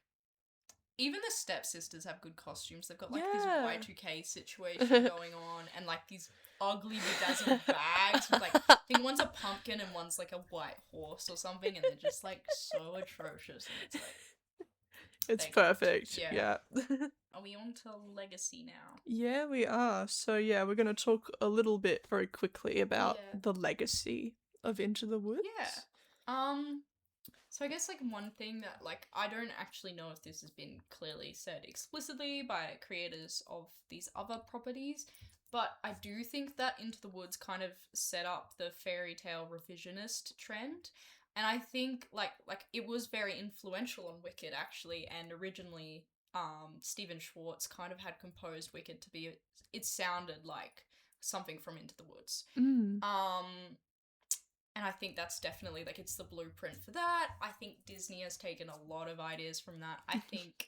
even the stepsisters have good costumes. They've got like this Y2K situation going on, and like these ugly bedazzled bags with like, I think one's a pumpkin and one's like a white horse or something, and they're just like so atrocious. And it's like, it's perfect. Yeah. Yeah. Are we on to legacy now? Yeah, we are. So yeah, we're gonna talk a little bit very quickly about the legacy of Into the Woods. Yeah. So I guess like one thing that like I don't actually know if this has been clearly said explicitly by creators of these other properties, but I do think that Into the Woods kind of set up the fairy tale revisionist trend. And I think like it was very influential on Wicked actually, and originally Stephen Schwartz kind of had composed Wicked to be it sounded like something from Into the Woods. And I think that's definitely, like, it's the blueprint for that. I think Disney has taken a lot of ideas from that. I think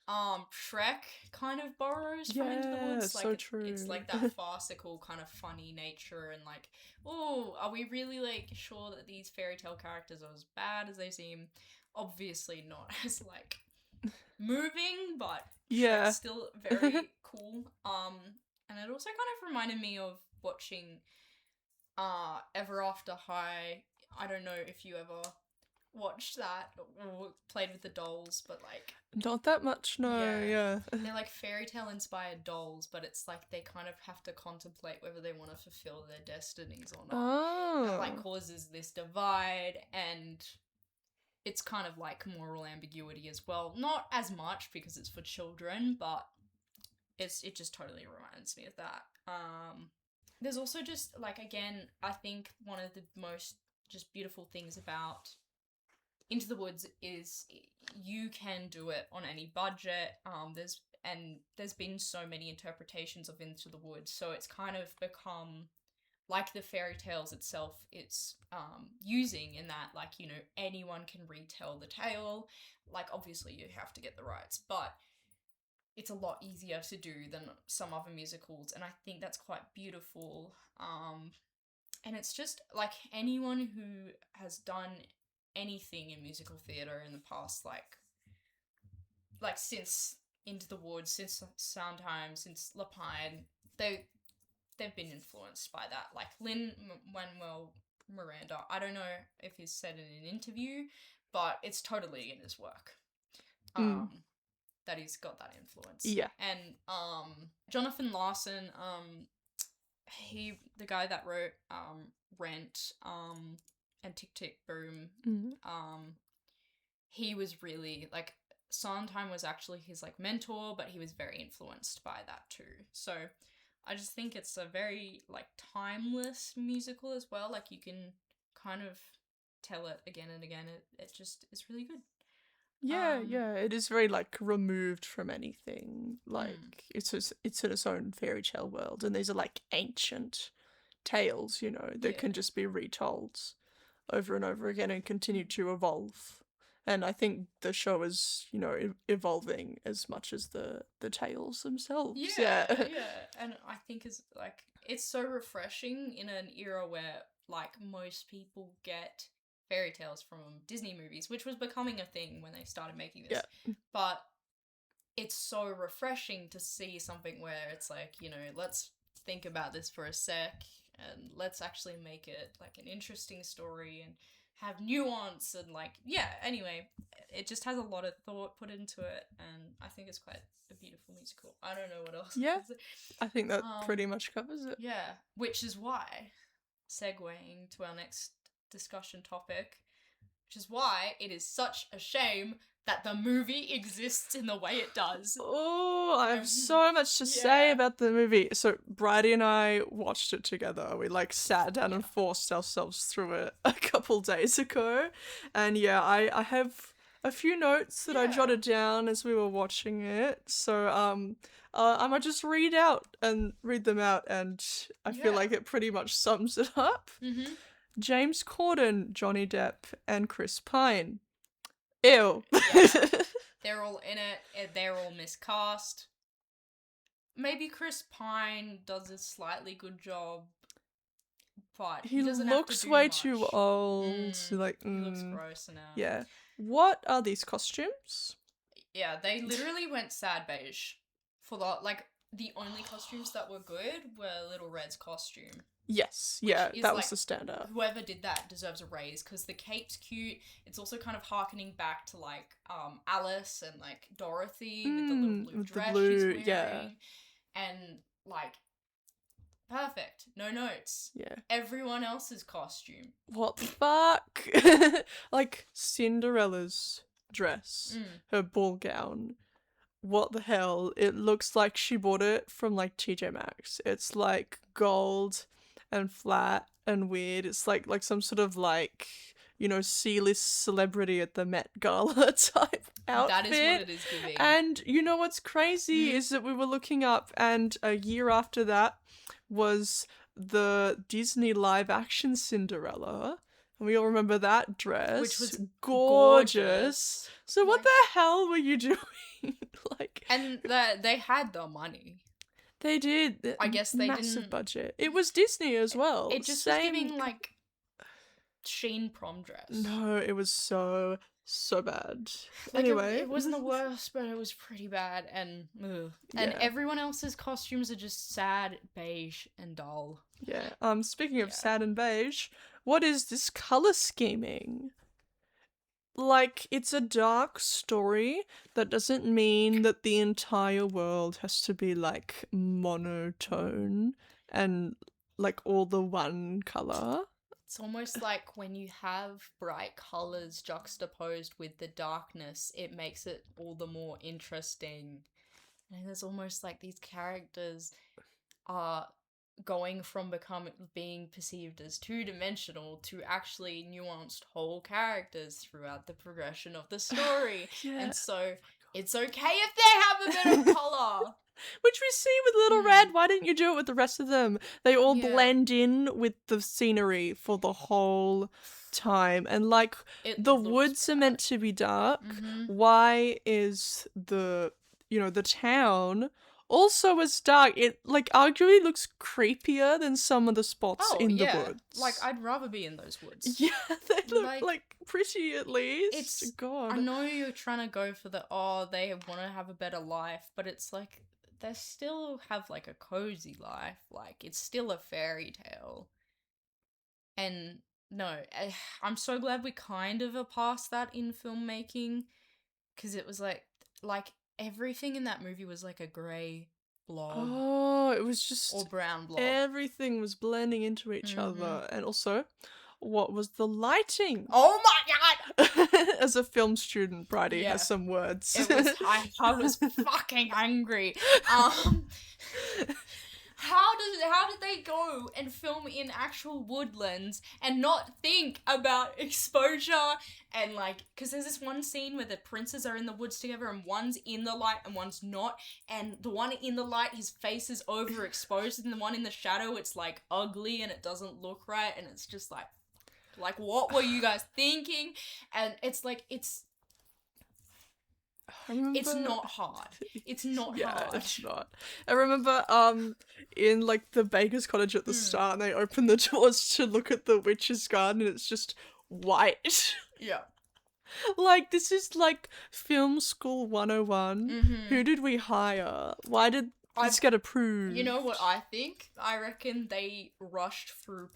Shrek kind of borrows from Into the Woods. Like, so true. It's like that farcical kind of funny nature and like, oh, are we really like sure that these fairy tale characters are as bad as they seem? Obviously not as like moving, but Shrek's still very cool. And it also kind of reminded me of watching Ever After High. I don't know if you ever watched that or played with the dolls, but like not that much, no. Yeah. They're like fairy tale inspired dolls, but it's like they kind of have to contemplate whether they want to fulfill their destinies or not. And it like causes this divide, and it's kind of like moral ambiguity as well. Not as much because it's for children, but it just totally reminds me of that. There's also just, like, again, I think one of the most just beautiful things about Into the Woods is you can do it on any budget. There's been so many interpretations of Into the Woods, so it's kind of become like the fairy tales itself. It's using in that, like, you know, anyone can retell the tale. Like, obviously you have to get the rights, but it's a lot easier to do than some other musicals, and I think that's quite beautiful. And it's just, like, anyone who has done anything in musical theatre in the past, like, like since Into the Woods, since Sondheim, since Lapine, they've been influenced by that. Like Lin-Manuel Miranda, I don't know if he's said in an interview, but it's totally in his work. That he's got that influence. Yeah. And Jonathan Larson, the guy that wrote Rent, and Tick Tick Boom, he was really like, Sondheim was actually his like mentor, but he was very influenced by that too. So I just think it's a very like timeless musical as well. Like you can kind of tell it again and again. It just is really good. Yeah, it is very like removed from anything. Like it's in its own fairy tale world, and these are like ancient tales, you know, that can just be retold over and over again and continue to evolve. And I think the show is, you know, evolving as much as the tales themselves. Yeah. And I think it's so refreshing in an era where like most people get fairy tales from Disney movies, which was becoming a thing when they started making this. Yeah. But it's so refreshing to see something where it's like, you know, let's think about this for a sec and let's actually make it like an interesting story and have nuance and like, anyway, it just has a lot of thought put into it, and I think it's quite a beautiful musical. I don't know what else. Yeah, I think that pretty much covers it. Yeah, which is why, segueing to our next discussion topic, which is why it is such a shame that the movie exists in the way it does. Oh, I have so much to say about the movie. So Bridie and I watched it together. We like sat down and forced ourselves through it a couple days ago. And I have a few notes that I jotted down as we were watching it. So I might just read them out, and I feel like it pretty much sums it up. Mm-hmm. James Corden, Johnny Depp, and Chris Pine. Ew. They're all in it. They're all miscast. Maybe Chris Pine does a slightly good job, but he doesn't looks have to do way much. too old. He looks gross now. Yeah. What are these costumes? Yeah, they literally went sad beige for the only costumes that were good were Little Red's costume. Yes, that was the standout. Whoever did that deserves a raise, because the cape's cute. It's also kind of harkening back to like Alice and like Dorothy with the little blue dress she's wearing. And like, perfect. No notes. Yeah. Everyone else's costume. What the fuck? Like Cinderella's dress, her ball gown. What the hell? It looks like she bought it from like TJ Maxx. It's like gold and flat and weird. It's like some sort of like, you know, C-list celebrity at the Met Gala type outfit. That is what it is giving. And you know what's crazy is that we were looking up, and a year after that was the Disney live action Cinderella. And we all remember that dress. Which was gorgeous. So what the hell were you doing? And they had the money. They did. I guess they massive budget. It was Disney as well. It just was giving like Sheen prom dress. No, it was so bad. Like, anyway, it wasn't the worst, but it was pretty bad, and everyone else's costumes are just sad, beige, and dull. Yeah. Speaking of sad and beige, what is this color scheming? Like, it's a dark story. That doesn't mean that the entire world has to be, like, monotone and, like, all the one color. It's almost like when you have bright colors juxtaposed with the darkness, it makes it all the more interesting. And there's almost like these characters are going from being perceived as two-dimensional to actually nuanced whole characters throughout the progression of the story. And so it's okay if they have a bit of color. Which we see with Little Red. Why didn't you do it with the rest of them? They all blend in with the scenery for the whole time. And like, the woods are meant to be dark. Why is the town also as dark. It like arguably looks creepier than some of the spots Oh, in yeah. the woods. Like, I'd rather be in those woods. Yeah, they look Like, pretty at least. It's... God. I know you're trying to go for the, they want to have a better life, but it's like, they still have, like, a cozy life. Like, it's still a fairy tale. And, no, I'm so glad we kind of are past that in filmmaking, because it was like, everything in that movie was like a grey blob. Oh, it was just Or brown blob. everything was blending into each other, and also, what was the lighting? Oh my god! As a film student, Bridie Yeah. has some words. It was, I was fucking angry. How did they go and film in actual woodlands and not think about exposure and like, because there's this one scene where the princes are in the woods together and one's in the light and one's not, and the one in the light, his face is overexposed, and the one in the shadow, it's like ugly and it doesn't look right, and it's just like what were you guys thinking? And it's like, it's not hard. It's not hard. It's not. I remember in like the baker's cottage at the start, and they open the doors to look at the witch's garden, and it's just white. Yeah. Like, this is like film school 101. Who did we hire? Why did this get approved? You know what I think? I reckon they rushed through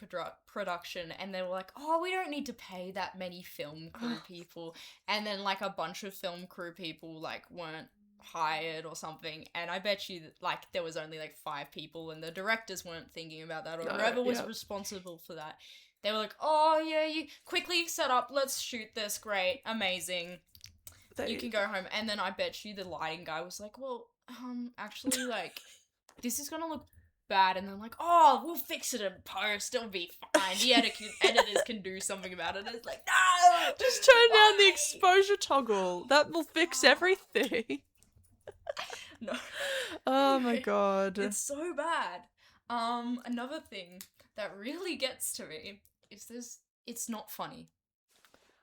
production and they were like, oh, we don't need to pay that many film crew people. And then like a bunch of film crew people like weren't hired or something. And I bet you that like there was only like 5 people and the directors weren't thinking about that, or whoever was responsible for that. They were like, oh yeah, you quickly set up, let's shoot this, great, amazing. You can go home. And then I bet you the lighting guy was like, well, actually, like, this is gonna look bad, and then like, oh, we'll fix it in post, it'll be fine. The editors can do something about it. It's like, no! Just turn down the exposure toggle. That will fix everything. No. Oh my god. It's so bad. Another thing that really gets to me is it's not funny.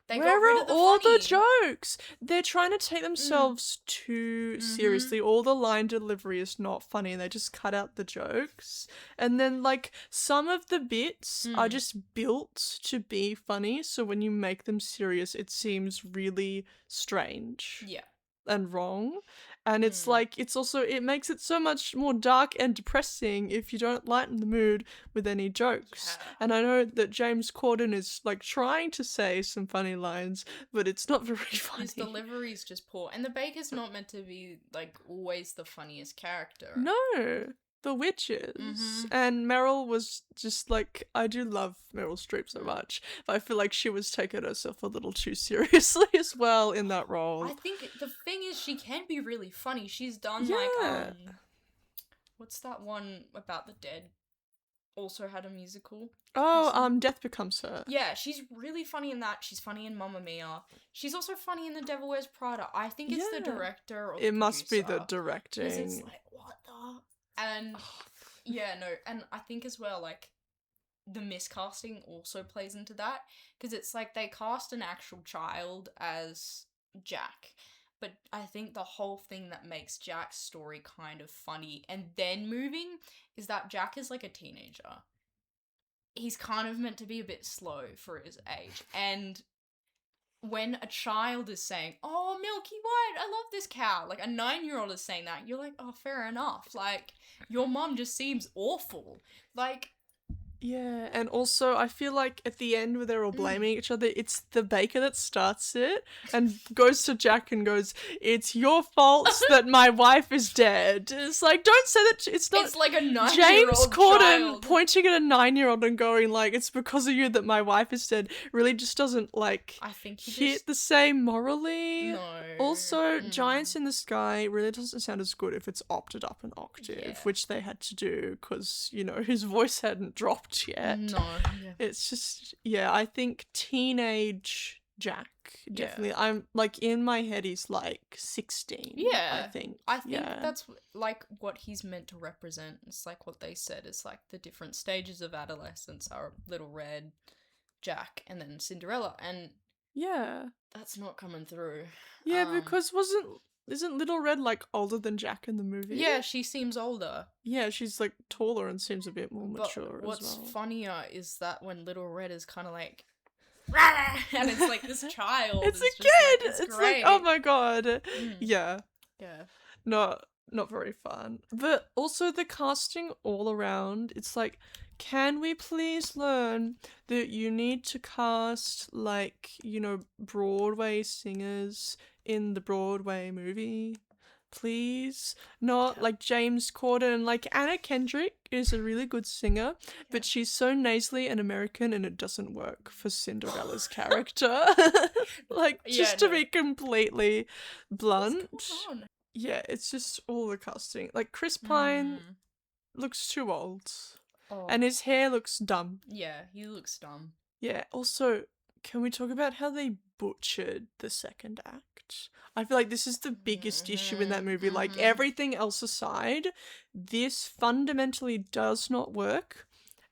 Where are all the jokes? They're trying to take themselves too seriously. All the line delivery is not funny, and they just cut out the jokes. And then, like, some of the bits are just built to be funny, so when you make them serious, it seems really strange. Yeah. And wrong. And it's like, it's also, it makes it so much more dark and depressing if you don't lighten the mood with any jokes. Yeah. And I know that James Corden is like trying to say some funny lines, but it's not very funny. His delivery is just poor. And the baker's not meant to be like always the funniest character. No. The witches. And Meryl was just like, I do love Meryl Streep so much, but I feel like she was taking herself a little too seriously as well in that role. I think the thing is, she can be really funny. She's done like, what's that one about the dead? Also had a musical. Oh, Death Becomes Her. Yeah, she's really funny in that. She's funny in Mamma Mia. She's also funny in The Devil Wears Prada. I think it's the director or the It must be the producer, directing. 'cause it's like, what the... And and I think as well, like, the miscasting also plays into that, because it's like they cast an actual child as Jack, but I think the whole thing that makes Jack's story kind of funny and then moving is that Jack is like a teenager. He's kind of meant to be a bit slow for his age, and when a child is saying, oh, Milky White, I love this cow, like a 9-year-old is saying that, you're like, oh, fair enough. Like, your mum just seems awful. Like... Yeah, and also I feel like at the end where they're all blaming each other, it's the baker that starts it and goes to Jack and goes, it's your fault that my wife is dead. It's like, don't say that, it's not... It's like a 9-year-old James Corden child pointing at a 9-year-old and going like, it's because of you that my wife is dead, really just doesn't like I think hit the same morally. No. Also, Giants in the Sky really doesn't sound as good if it's opted up an octave, which they had to do because, you know, his voice hadn't dropped yet. No. Yeah. It's just, I think teenage Jack, definitely. I'm like, in my head he's like 16. Yeah. I think that's like what he's meant to represent. It's like what they said is like the different stages of adolescence are Little Red, Jack, and then Cinderella, and that's not coming through. Because wasn't isn't Little Red like older than Jack in the movie? Yeah, she seems older. Yeah, she's like taller and seems a bit more mature But what's as well. funnier is that when Little Red is kind of like, "Rah!" and it's like this child. It's a just kid. Like, it's like, great. oh my god. Mm. Yeah. Yeah. Not very fun. But also the casting all around, it's like, can we please learn that you need to cast like, Broadway singers in the Broadway movie? Please? Not like James Corden. Like Anna Kendrick is a really good singer, but she's so nasally and American and it doesn't work for Cinderella's character. Like, just to be completely blunt. What's going on? Yeah, it's just all the casting. Like Chris Pine looks too old. Oh. And his hair looks dumb. Yeah, he looks dumb. Yeah, also, can we talk about how they butchered the second act? I feel like this is the biggest issue in that movie. Like, everything else aside, this fundamentally does not work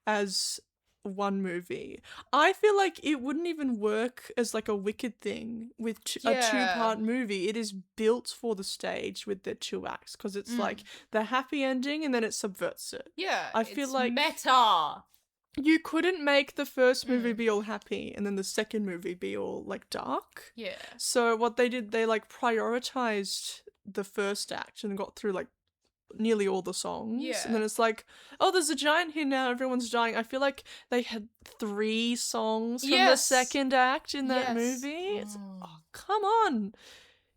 as one movie. I feel like it wouldn't even work as like a Wicked thing with a two-part movie. It is built for the stage with the 2 acts because it's like the happy ending and then it subverts it. Yeah, I feel like meta. You couldn't make the first movie be all happy and then the second movie be all like dark. Yeah. So what they did, they like prioritized the first act and got through like nearly all the songs. Yeah. And then it's like, oh, there's a giant here now, everyone's dying. I feel like they had 3 songs from the second act in that movie. It's, oh, come on.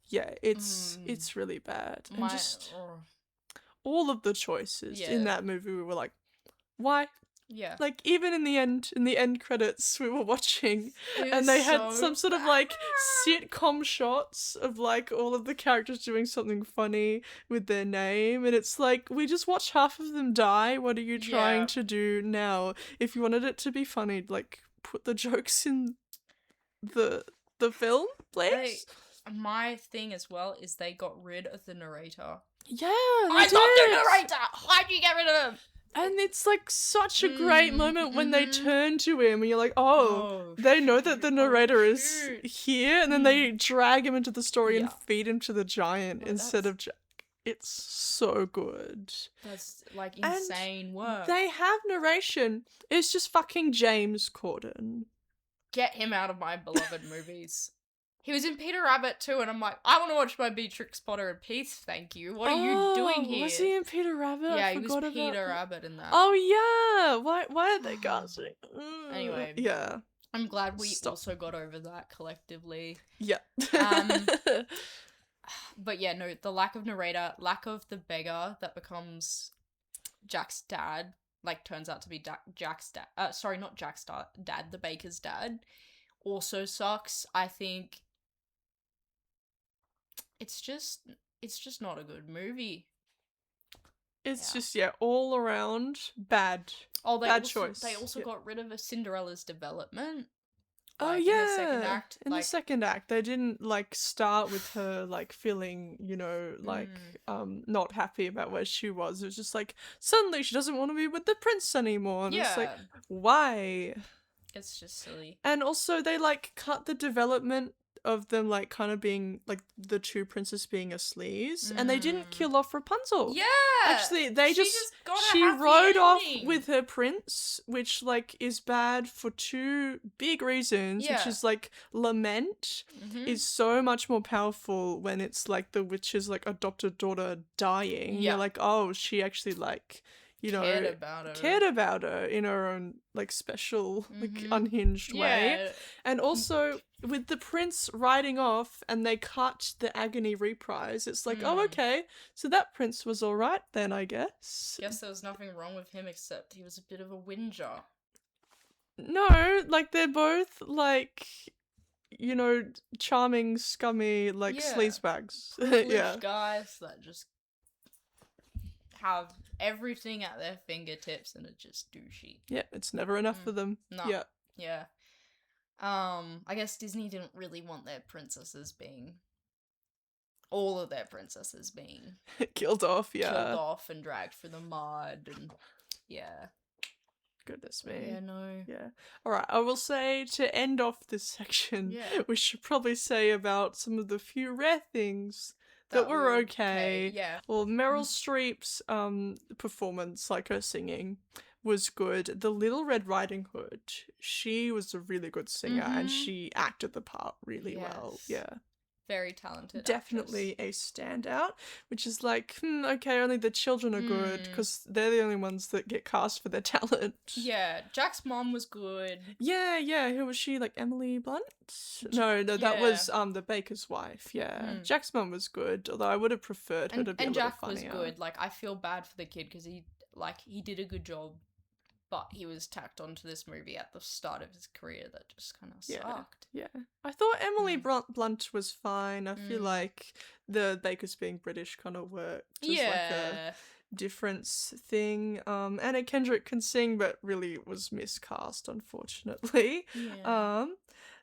Yeah, it's really bad. And just all of the choices in that movie, we were like, why? Yeah. Like, even in the end credits we were watching, and they had some sort of, like, sitcom shots of, like, all of the characters doing something funny with their name, and it's like, we just watched half of them die, what are you trying to do now? If you wanted it to be funny, like, put the jokes in the film, please? My thing as well is they got rid of the narrator. Yeah, I love the narrator! Why'd you get rid of him? And it's like such a great moment when they turn to him and you're like, oh, they know that the narrator is here, and then they drag him into the story and feed him to the giant instead of Jack. It's so good. That's like insane work. They have narration. It's just fucking James Corden. Get him out of my beloved movies. He was in Peter Rabbit too, and I'm like, I want to watch my Beatrix Potter in peace, thank you. What are you doing here? Was he in Peter Rabbit? Yeah, he was Peter Rabbit in that. Oh yeah! Why are they casting? Anyway. Yeah. I'm glad we also got over that collectively. Yeah. But yeah, no, the lack of narrator, lack of the beggar that becomes Jack's dad, like turns out to be Jack's dad. Sorry, not Jack's dad, the baker's dad, also sucks. I think it's just not a good movie. It's just all around bad. Bad choice. They also got rid of Cinderella's development. Oh like, yeah, in the second act. In the second act, they didn't like start with her like feeling, not happy about where she was. It was just like suddenly she doesn't want to be with the prince anymore, and it's like, why? It's just silly. And also, they like cut the development of them like kind of being like the 2 princes being a sleaze, and they didn't kill off Rapunzel. Yeah, actually, they she rode off with her prince, which like is bad for 2 big reasons. Which is like lament is so much more powerful when it's like the witch's like adopted daughter dying. You're like, oh, she actually like, cared about her in her own like special like unhinged way. And also with the prince riding off and they cut the agony reprise, it's like, oh, okay, so that prince was all right then, I guess there was nothing wrong with him except he was a bit of a whinger. No, like they're both like, charming, scummy, like sleazebags. Guys that just have everything at their fingertips and are just douchey. Yeah, it's never enough for them. No. Yeah. I guess Disney didn't really want all of their princesses being killed off and dragged through the mud and goodness me. Yeah, no. Yeah. Alright, I will say to end off this section, we should probably say about some of the few rare things that were okay. Yeah. Well, Meryl Streep's performance, like her singing, was good. The Little Red Riding Hood, she was a really good singer and she acted the part really well. Yes. Yeah. Very talented Definitely actress. a standout, which is like, okay, only the children are good because they're the only ones that get cast for their talent. Yeah, Jack's mom was good. Yeah. Who was she? Like Emily Blunt? No, that was the baker's wife. Yeah, Jack's mom was good, although I would have preferred her to be a little Jack funnier. was good. Like, I feel bad for the kid because he did a good job, but he was tacked onto this movie at the start of his career that just kind of sucked. Yeah. I thought Emily Blunt was fine. I feel like the Bakers being British kind of worked as like a difference thing. Anna Kendrick can sing, but really was miscast, unfortunately. Yeah.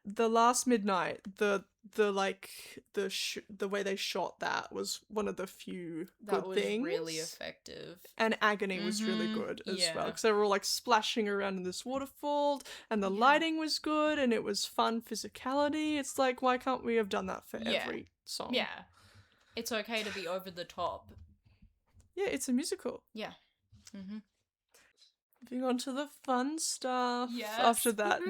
The Last Midnight, the way they shot that was one of the few good things. That was really effective. And Agony was really good as well, because they were all like splashing around in this waterfall, and the lighting was good, and it was fun physicality. It's like, why can't we have done that for every song? Yeah. It's okay to be over the top. Yeah, it's a musical. Yeah. Moving on to the fun stuff. Yes. After that,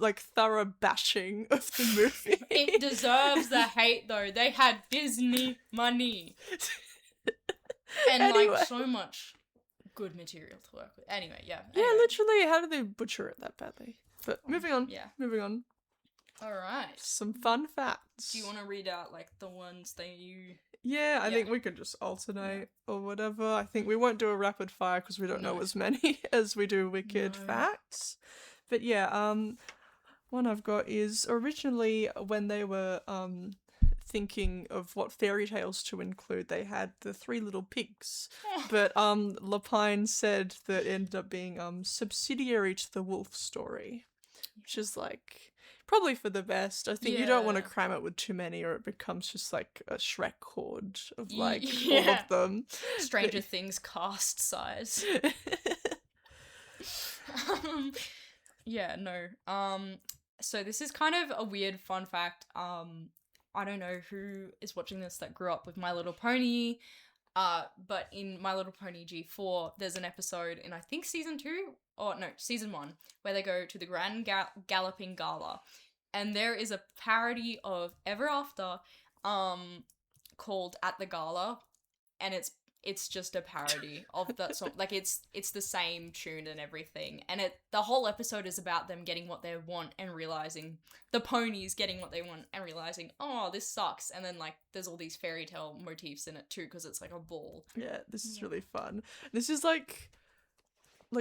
like, thorough bashing of the movie. It deserves the hate, though. They had Disney money. And, Anyway. like, so much good material to work with. Anyway, yeah. Yeah, literally, how did they butcher it that badly? But moving on. Yeah. Moving on. Alright. Some fun facts. Do you want to read out, like, the ones that you... Yeah, I think we can just alternate or whatever. I think we won't do a rapid fire because we don't know as many as we do wicked facts. But yeah, one I've got is originally when they were thinking of what fairy tales to include, they had the Three Little Pigs. But Lapine said that it ended up being subsidiary to the wolf story, which is like... probably for the best. I think you don't want to cram it with too many or it becomes just like a Shrek horde of like all of them. Stranger Things cast size. So this is kind of a weird fun fact. I don't know who is watching this that grew up with My Little Pony. But in My Little Pony G4, there's an episode in, I think, season 1, where they go to the Grand Galloping Gala. And there is a parody of Ever After, called At the Gala. And it's just a parody of that song. Like, it's the same tune and everything. And the whole episode is about them getting what they want and realizing, the ponies getting what they want and realizing, oh, this sucks. And then, like, there's all these fairy tale motifs in it too, because it's like a ball. Yeah, this is really fun. This is like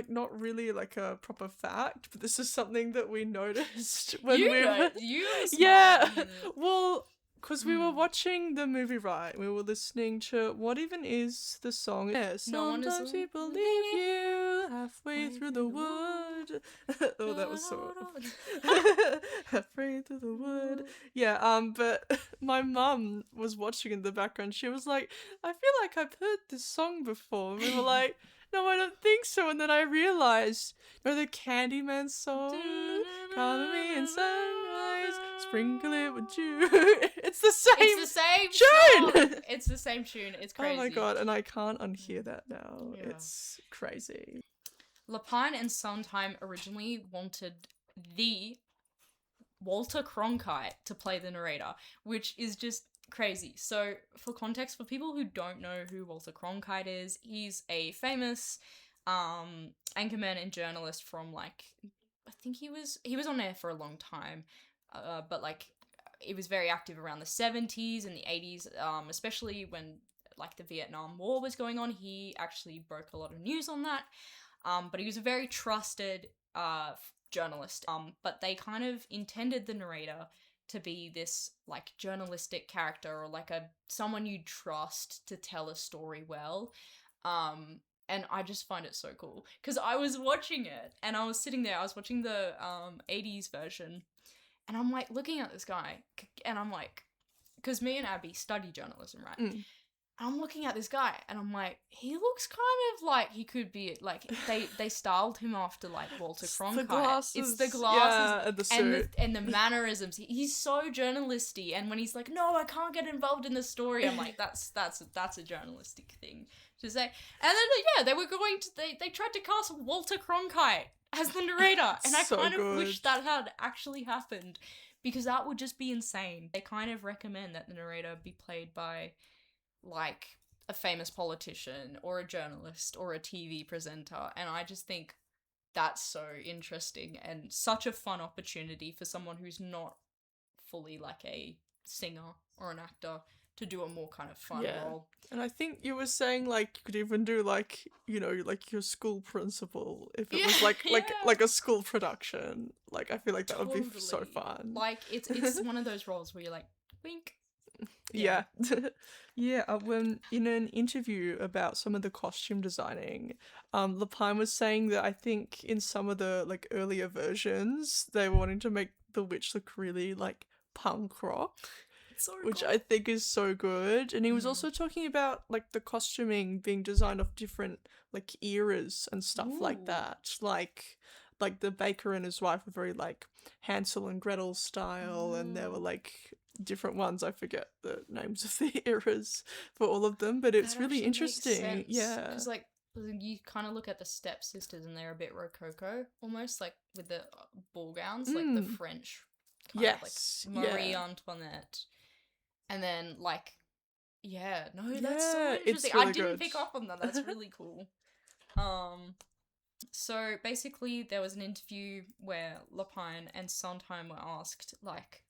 not really like a proper fact, but this is something that we noticed when we were... You Yeah, well... because we were watching the movie, right? We were listening to what even is the song? Yeah, sometimes people leave you halfway through the wood. Oh, that was so halfway through the wood. Yeah, but my mum was watching in the background. She was like, I feel like I've heard this song before. And we were like, no, I don't think so. And then I realized, the Candyman song, Cover Me in Sunrise, Sprinkle It with Dew. It's the same tune. Song. It's the same tune. It's crazy. Oh my god, and I can't unhear that now. Yeah. It's crazy. Lapine and Sondheim originally wanted the Walter Cronkite to play the narrator, which is just crazy. So, for context, for people who don't know who Walter Cronkite is, he's a famous anchorman and journalist from, like, I think he was on air for a long time, but, like, he was very active around the 70s and the 80s, especially when, like, the Vietnam War was going on. He actually broke a lot of news on that, but he was a very trusted journalist, but they kind of intended the narrator to be this, like, journalistic character or, like, someone you trust to tell a story well, and I just find it so cool, because I was watching it, and I was sitting there, I was watching the 80s version, and I'm, like, looking at this guy, and I'm, like, because me and Abby study journalism, right? I'm looking at this guy and I'm like, he looks kind of like he could be like they styled him after like Walter It's Cronkite. the glasses. It's the glasses, yeah, and the suit. and the mannerisms. He's so journalisty, and when he's like, no, I can't get involved in the story, I'm like, that's a journalistic thing to say. And then yeah, they were going to they tried to cast Walter Cronkite as the narrator, and I So kind of good. wish that had actually happened, because that would just be insane. They kind of recommend that the narrator be played by like a famous politician or a journalist or a TV presenter, and I just think that's so interesting and such a fun opportunity for someone who's not fully like a singer or an actor to do a more kind of fun role. And I think you were saying like you could even do like, you know, like your school principal if it was like a school production. Like I feel like that would be so fun. Like it's one of those roles where you're like, wink. Yeah. When in an interview about some of the costume designing, Lapine was saying that I think in some of the like earlier versions they were wanting to make the witch look really like punk rock. So which cool. I think is so good. And he was also talking about like the costuming being designed off different like eras and stuff like that. Like the baker and his wife were very like Hansel and Gretel style, and there were like different ones. I forget the names of the eras for all of them, but it's That really actually makes interesting. sense, Yeah. because like you kind of look at the stepsisters and they're a bit rococo almost, like with the ball gowns, like the French kind of like Marie Antoinette. And then, like, yeah, no, that's so interesting. Really I didn't good. pick up on that. That's really cool. So basically, there was an interview where Lapine and Sondheim were asked, like,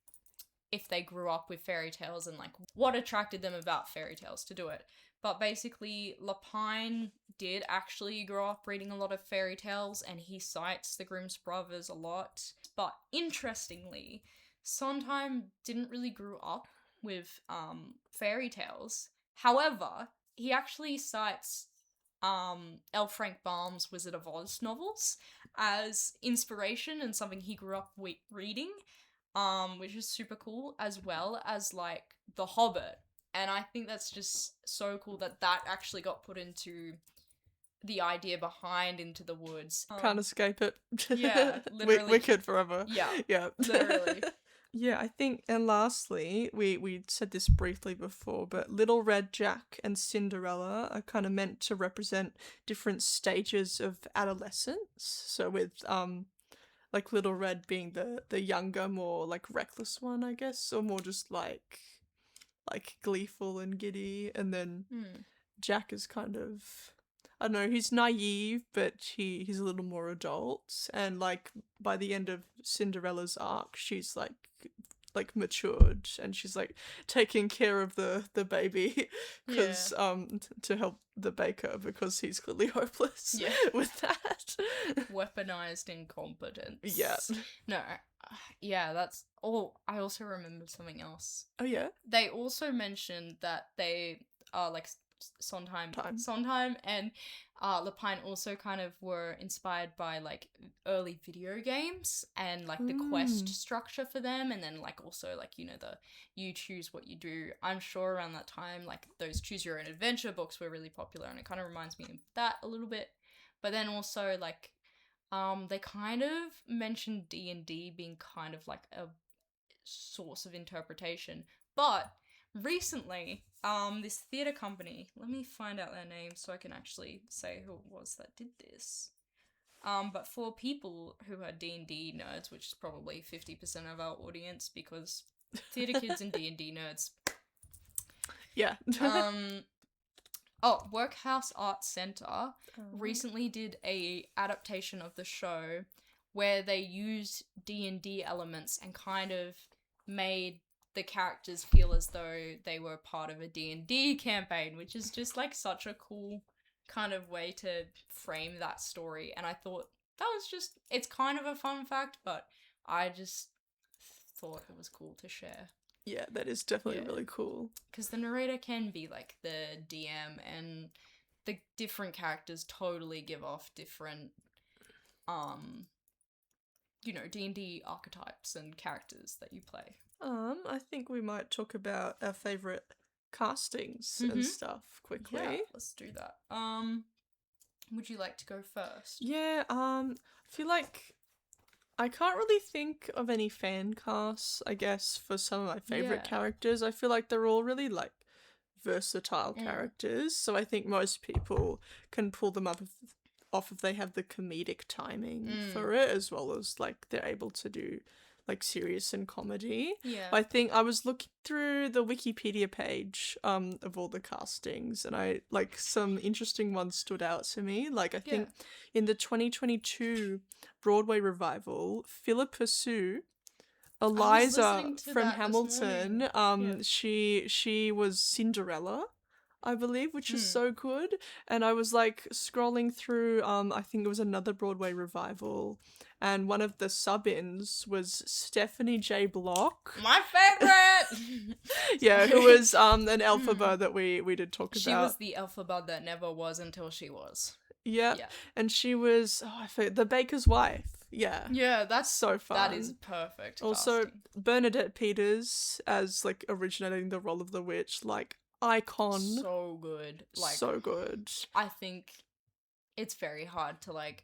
if they grew up with fairy tales and, like, what attracted them about fairy tales to do it. But basically, Lapine did actually grow up reading a lot of fairy tales, and he cites the Grimm's brothers a lot. But interestingly, Sondheim didn't really grow up with fairy tales. However, he actually cites L. Frank Baum's Wizard of Oz novels as inspiration and something he grew up reading, which is super cool, as well as like The Hobbit. And I think that's just so cool that actually got put into the idea behind Into the Woods. Can't escape it. Yeah, literally. Wicked forever. Yeah, literally. Yeah, I think, and lastly, we said this briefly before, but Little Red Jack and Cinderella are kind of meant to represent different stages of adolescence. So with like Little Red being the younger, more like reckless one, I guess, or more just like gleeful and giddy, and then Jack is kind of, I don't know, he's naive, but he's a little more adult, and like by the end of Cinderella's arc, she's like matured, and she's like taking care of the baby because to help the baker because he's clearly hopeless with that weaponized incompetence. That's I also remembered something else. They also mentioned that they are like Sondheim and Lapine also kind of were inspired by like early video games and like the quest structure for them, and then like also like, you know, the you choose what you do. I'm sure around that time like those choose your own adventure books were really popular, and it kind of reminds me of that a little bit. But then also like they kind of mentioned D&D being kind of like a source of interpretation, but recently, this theatre company, let me find out their name so I can actually say who it was that did this. But for people who are D&D nerds, which is probably 50% of our audience, because theatre kids and D&D nerds. Yeah. Workhouse Arts Centre recently did a adaptation of the show where they used D&D elements and kind of made the characters feel as though they were part of a D&D campaign, which is just like such a cool kind of way to frame that story. And I thought that was just, it's kind of a fun fact, but I just thought it was cool to share. Yeah, that is definitely really cool. Because the narrator can be like the DM, and the different characters totally give off different, you know, D&D archetypes and characters that you play. I think we might talk about our favourite castings Mhm. and stuff quickly. Yeah, let's do that. Would you like to go first? Yeah, I feel like I can't really think of any fan casts, I guess, for some of my favorite Yeah. characters. I feel like they're all really like versatile Mm. characters, so I think most people can pull them off if they have the comedic timing for it, as well as like they're able to do like serious and comedy. Yeah. I think I was looking through the Wikipedia page of all the castings, and I like some interesting ones stood out to me. Like I think in the 2022 Broadway revival, Philippa Sue, Eliza listening to from that this Hamilton, morning. she was Cinderella, I believe, which is Hmm. so good. And I was like scrolling through, I think it was another Broadway revival, and one of the sub-ins was Stephanie J. Block. My favorite! Yeah, who was an Elphaba that we did talk She about. was the Elphaba that never was until she was. Yeah. Yeah. And she was I forget, the baker's wife. Yeah. Yeah, that's So fun. That is perfect. Also, casting. Bernadette Peters as like originating the role of the witch, like icon. So good. Like, so good. I think it's very hard to like.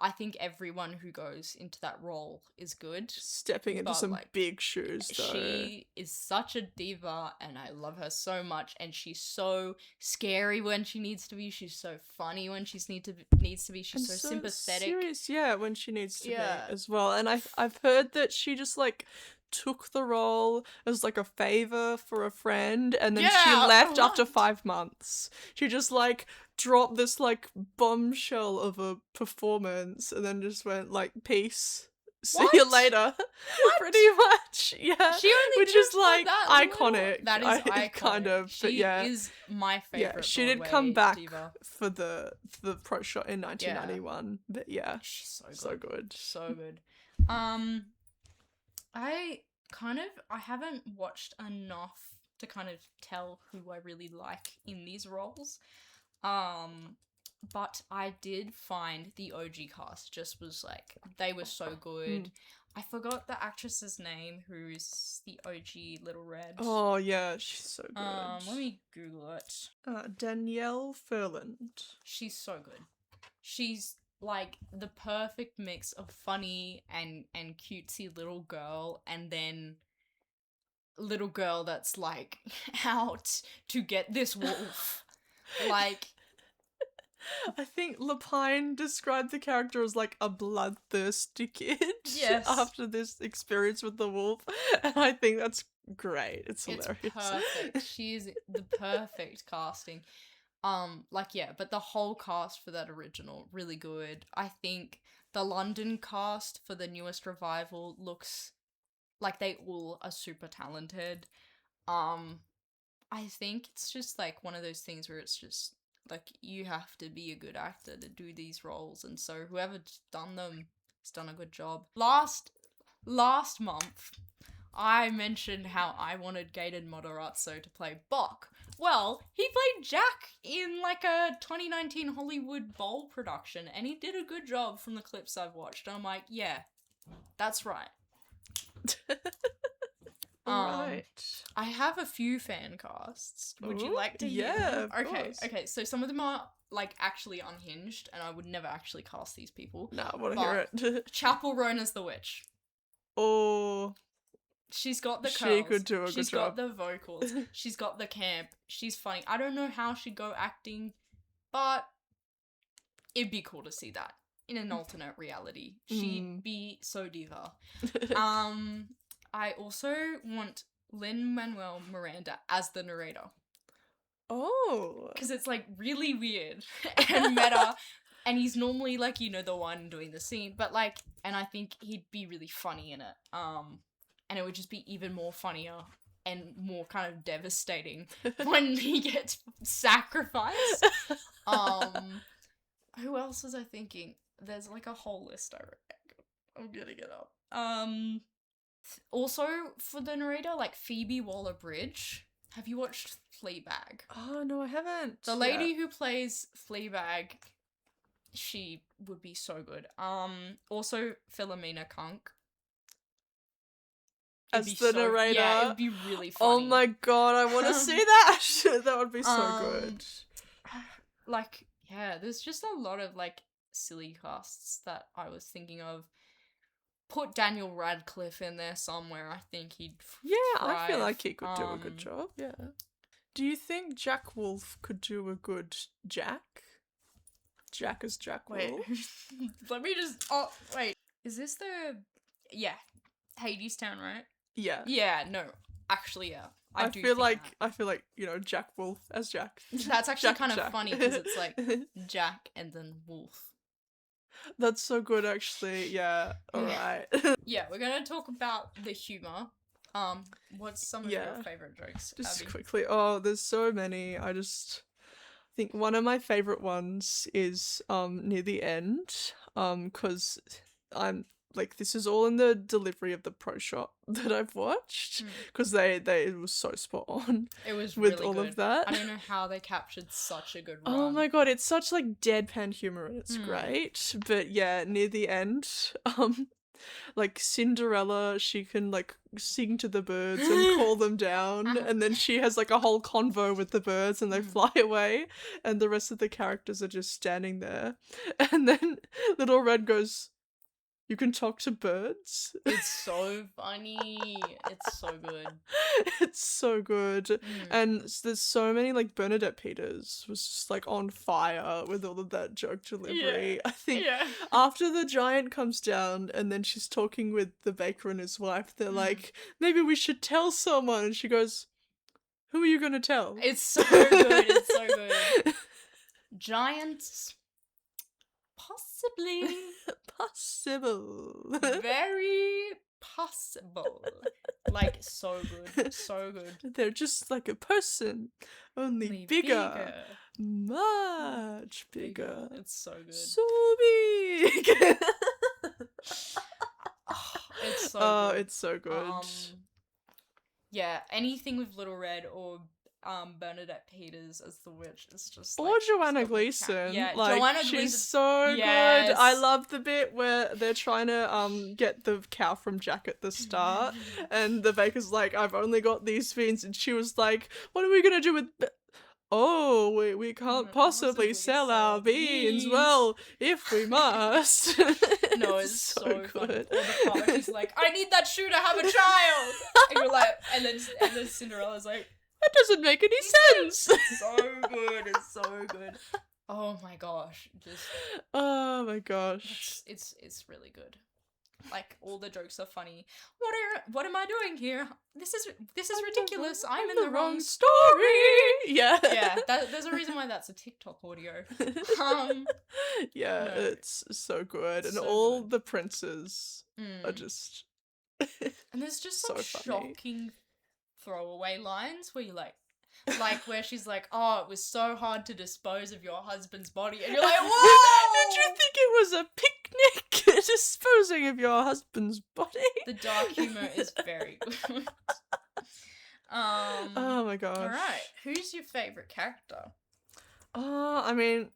I think everyone who goes into that role is good. Stepping into but, some like, big shoes though. She is such a diva and I love her so much, and she's so scary when she needs to be. She's so funny when she needs to be. She's And so sympathetic. Serious, yeah, when she needs to Yeah. be as well. And I've heard that she just like took the role as like a favor for a friend, and then she Yeah, left a after lot. 5 months. She just like dropped this like bombshell of a performance and then just went like peace. See you What? later. What? Pretty much. Yeah. She only Which did is it for like that iconic. little. That is iconic. Kind of, She but yeah. is my favorite. Yeah, she did Broadway come back diva. for the pro shot in 1991, but yeah, She's so good. so good. So good. I haven't watched enough to kind of tell who I really like in these roles. But I did find the OG cast just was like, they were so good. I forgot the actress's name who's the OG Little Red. Oh yeah, she's so good. Let me Google it. Danielle Furland. She's so good. She's like the perfect mix of funny and cutesy little girl, and then little girl that's like out to get this wolf. Like, I think Lapine described the character as like a bloodthirsty kid. Yes. After this experience with the wolf, and I think that's great. It's hilarious. it's perfect. She is the perfect casting. But the whole cast for that original, really good. I think the London cast for the newest revival looks like they all are super talented. I think it's just like one of those things where it's just like you have to be a good actor to do these roles, and so whoever's done them has done a good job. Last month, I mentioned how I wanted Gaten Matarazzo to play Bok. Well, he played Jack in like a 2019 Hollywood Bowl production, and he did a good job from the clips I've watched. And I'm like, yeah, that's right. Right. I have a few fan casts. Would you Ooh, like to hear yeah, them? of Okay, course. okay. So some of them are like actually unhinged, and I would never actually cast these people. No, I want to hear it. Chapel Rona's the witch. Oh, She's got the She curls. could do a good She's job. got the vocals. She's got the camp. She's funny. I don't know how she'd go acting, but it'd be cool to see that in an alternate reality. She'd be so diva. I also want Lin-Manuel Miranda as the narrator, Oh. because it's like really weird and meta, and he's normally like, you know, the one doing the scene, but like, and I think he'd be really funny in it. And it would just be even more funnier and more kind of devastating when he gets sacrificed. Who else was I thinking? There's like a whole list. I'm getting it up. Also for the narrator, like Phoebe Waller-Bridge. Have you watched Fleabag? Oh no, I haven't. The lady who plays Fleabag, she would be so good. Also Philomena Kunk. as be the narrator. Yeah, it'd be really Oh funny. my god, I want to see that. That would be so good. Like, yeah, there's just a lot of like silly casts that I was thinking of. Put Daniel Radcliffe in there somewhere. I think he'd I feel thrive. like he could do a good job. Yeah. Do you think Jack Wolf could do a good Jack? Jack as Jack Wait, Wolf. let me just. Oh, wait. Is this the? Yeah, Hades Town, right? Yeah. Yeah. No, actually, yeah. I do feel think like that. I feel like, you know, Jack Wolf as Jack. That's actually Jack, kind of Jack. funny because it's like Jack and then Wolf. That's so good, actually. Yeah. All right. Yeah, we're gonna talk about the humor. What's some of your favorite jokes? Just Abby? quickly. Oh, there's so many. I think one of my favorite ones is near the end. Because I'm like, this is all in the delivery of the pro shot that I've watched, because they it was so spot on. It was with really all good. of that. I don't know how they captured such a good run. Oh my god, it's such like deadpan humor and it's great. But yeah, near the end, like Cinderella, she can like sing to the birds and call them down, and then she has like a whole convo with the birds and they fly away, and the rest of the characters are just standing there. And then Little Red goes, "You can talk to birds?" It's so funny. It's so good. It's so good. And there's so many, like, Bernadette Peters was just like on fire with all of that joke delivery. I think after the giant comes down and then she's talking with the baker and his wife, they're like, maybe we should tell someone, and she goes, who are you gonna tell? It's so good. It's so good. Giants. Possibly. Possible. Very possible. Like, so good. So good. They're just like a person, only bigger. Much bigger. It's so good. So big. It's so good. It's so good. Yeah, anything with Little Red or Bernadette Peters as the witch is just or like, Joanna Gleason. Yeah, like, Joanna she's Gleason. so good. I love the bit where they're trying to get the cow from Jack at the start, and the baker's like, I've only got these beans, and she was like, what are we gonna do with we can't possibly sell our beans. Well, if we must. No, it's so good. Funny. Or the part where she's like, I need that shoe to have a child. And you're like, and then Cinderella's like, that doesn't make any sense. It's so good. It's so good. Oh my gosh. Oh my gosh. It's really good. Like, all the jokes are funny. What am I doing here? This is ridiculous. I'm in the wrong story. Yeah. Yeah, there's a reason why that's a TikTok audio. Yeah, no, it's so good. And so all the princes are just and there's just so some shocking throwaway lines where you're like where she's like, oh, it was so hard to dispose of your husband's body, and you're like, whoa! Did you think it was a picnic disposing of your husband's body? The dark humor is very good. Oh my gosh. Alright, who's your favourite character? I mean,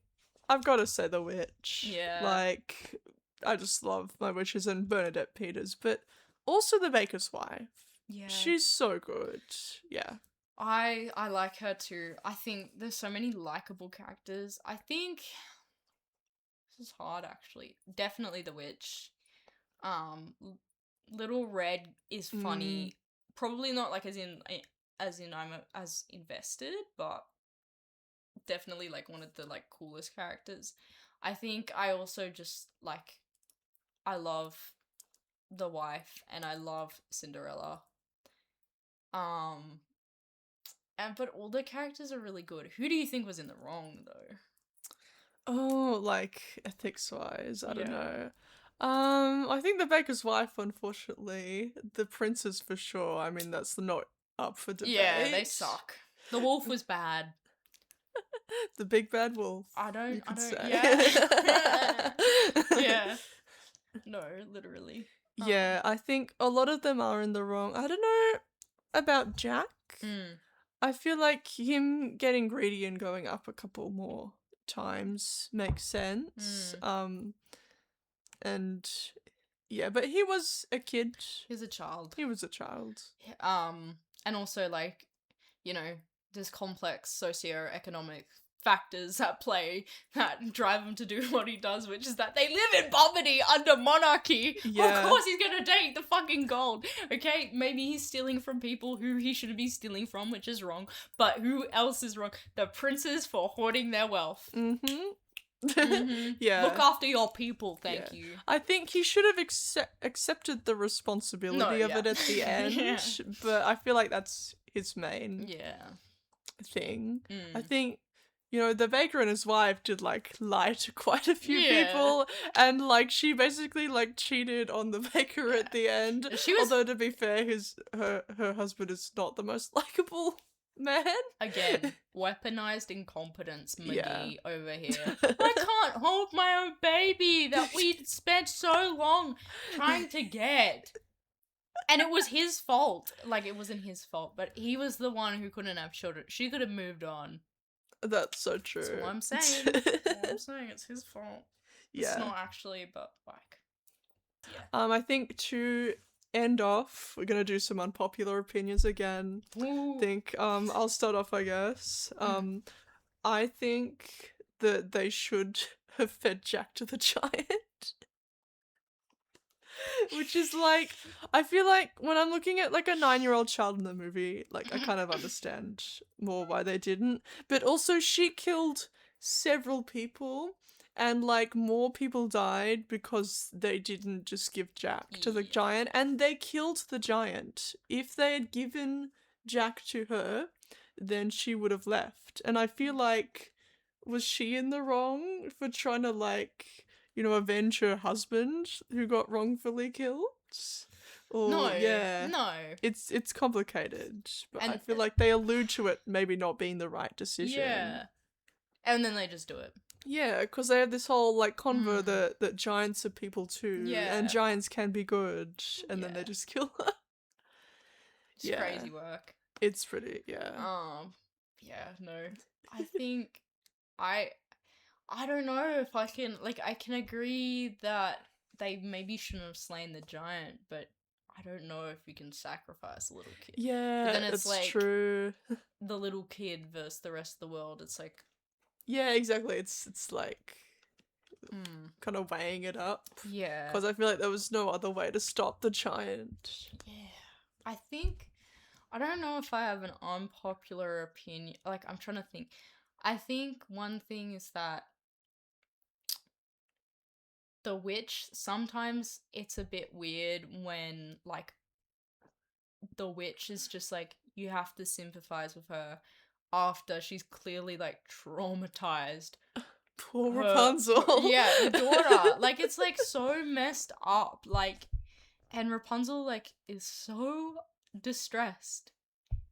I've got to say the witch. Yeah. Like, I just love my witches and Bernadette Peters, but also the baker's wife. Yeah. She's so good. Yeah. I like her too. I think there's so many likable characters. I think this is hard actually. Definitely the witch. Little Red is funny. Probably not like as in I'm as invested, but definitely like one of the like coolest characters. I think I also just like I love the wife and I love Cinderella. But all the characters are really good. Who do you think was in the wrong though? Oh, like ethics wise, I don't know. I think the baker's wife, unfortunately. The princess for sure. I mean, that's not up for debate. Yeah, they suck. The wolf was bad. The big bad wolf. I don't say. Yeah. Yeah. No, literally. Yeah, I think a lot of them are in the wrong. I don't know about Jack. I feel like him getting greedy and going up a couple more times makes sense. And Yeah, but he was a kid. He's a child. He was a child. And also, like, you know, there's complex socio-economic factors at play that drive him to do what he does, which is that they live in poverty under monarchy. Yeah. Of course he's gonna take the fucking gold. Okay, maybe he's stealing from people who he shouldn't be stealing from, which is wrong. But who else is wrong? The princes for hoarding their wealth. Yeah. Look after your people, thank Yeah. you. I think he should have accepted the responsibility of it at the end, Yeah. but I feel like that's his main thing. I Mm. think, you know, the baker and his wife did, like, lie to quite a few Yeah. people, and, like, she basically, like, cheated on the baker at the end. She was- Although, to be fair, her husband is not the most likable man. Again, weaponized incompetence McGee Yeah. over here. I can't hold my own baby that we spent so long trying to get. And it was his fault. Like, it wasn't his fault, but he was the one who couldn't have children. She could have moved on. That's so true. That's what I'm saying. That's what I'm saying. It's his fault. Yeah. It's not actually, but, like, yeah. I think to end off, we're gonna do some unpopular opinions again. Ooh. I think I'll start off, I guess. I think that they should have fed Jack to the giant. Which is like, I feel like when I'm looking at like a 9-year-old child in the movie, like I kind of understand more why they didn't. But also she killed several people, and like more people died because they didn't just give Jack to the Yeah. giant, and they killed the giant. If they had given Jack to her, then she would have left. And I feel like, was she in the wrong for trying to, like, you know, avenge her husband who got wrongfully killed? Or, No. yeah. No. It's complicated, but I And- feel like they allude to it maybe not being the right decision. Yeah. And then they just do it. Yeah, because they have this whole, like, convo that giants are people too, Yeah. and giants can be good, and then they Yeah. just kill her. It's Yeah. crazy work. It's pretty, yeah. Yeah, no. I think I don't know if I can, like, I can agree that they maybe shouldn't have slain the giant, but I don't know if we can sacrifice a little kid. Yeah, But then it's it's like- true. The little kid versus the rest of the world, it's like, Yeah, exactly. It's like hmm, kind of weighing it up. yeah. Because I feel like there was no other way to stop the giant. Yeah. I think, I don't know if I have an unpopular opinion. Like, I'm trying to think. I think one thing is that the witch, sometimes it's a bit weird when, like, the witch is just like, you have to sympathize with her after she's clearly, like, traumatized. Poor her- Rapunzel. Yeah, the daughter. Like, it's, like, so messed up. Like, and Rapunzel, like, is so distressed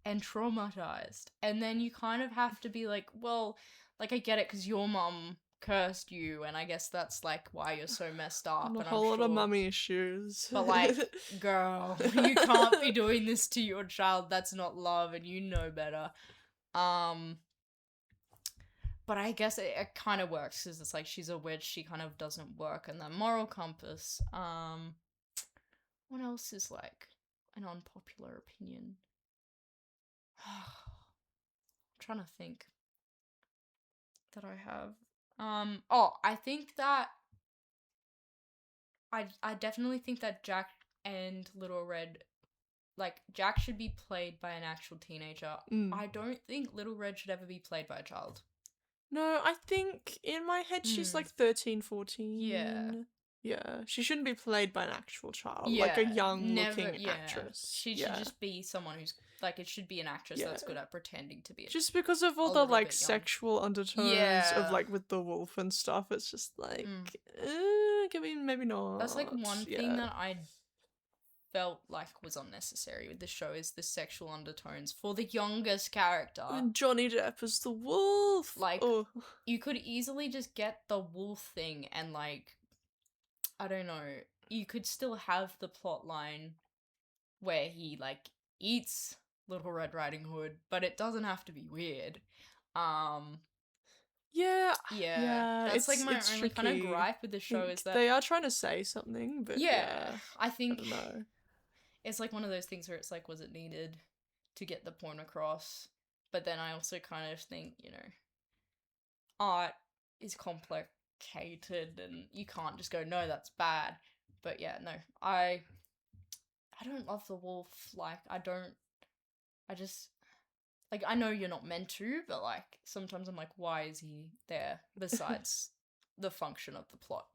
and traumatized. And then you kind of have to be like, well, like, I get it because your mum cursed you, and I guess that's, like, why you're so messed up. And a and whole I'm lot of sure- mummy issues. But, like, girl, you can't be doing this to your child. That's not love, and you know better. But I guess it kind of works because it's like she's a witch. She kind of doesn't work in that moral compass. What else is like an unpopular opinion? I'm trying to think that I have. I think that I definitely think that Jack and Little Red, like, Jack should be played by an actual teenager. Mm. I don't think Little Red should ever be played by a child. No, I think in my head she's Mm. like 13, 14. Yeah. Yeah, she shouldn't be played by an actual child, like a young looking actress. She should just be someone who's, like, it should be an actress that's Yeah. good at pretending to be a Just because of all a the little like bit young. sexual undertones Yeah. of like with the wolf and stuff, it's just like, can we maybe not? That's like one thing Yeah. that I felt like was unnecessary with the show is the sexual undertones for the youngest character. And Johnny Depp is the wolf. Like, oh. You could easily just get the wolf thing and, like, I don't know, you could still have the plot line where he, like, eats Little Red Riding Hood, but it doesn't have to be weird. Yeah, That's like my it's only kind of tricky. gripe with the show is that they are trying to say something, but I I think don't know. it's like one of those things where it's like, was it needed to get the point across? But then I also kind of think, art is complicated and you can't just go, no, that's bad. But yeah, no, I don't love the wolf. Like, I just, like, I know you're not meant to, but like, sometimes I'm like, why is he there besides the function of the plot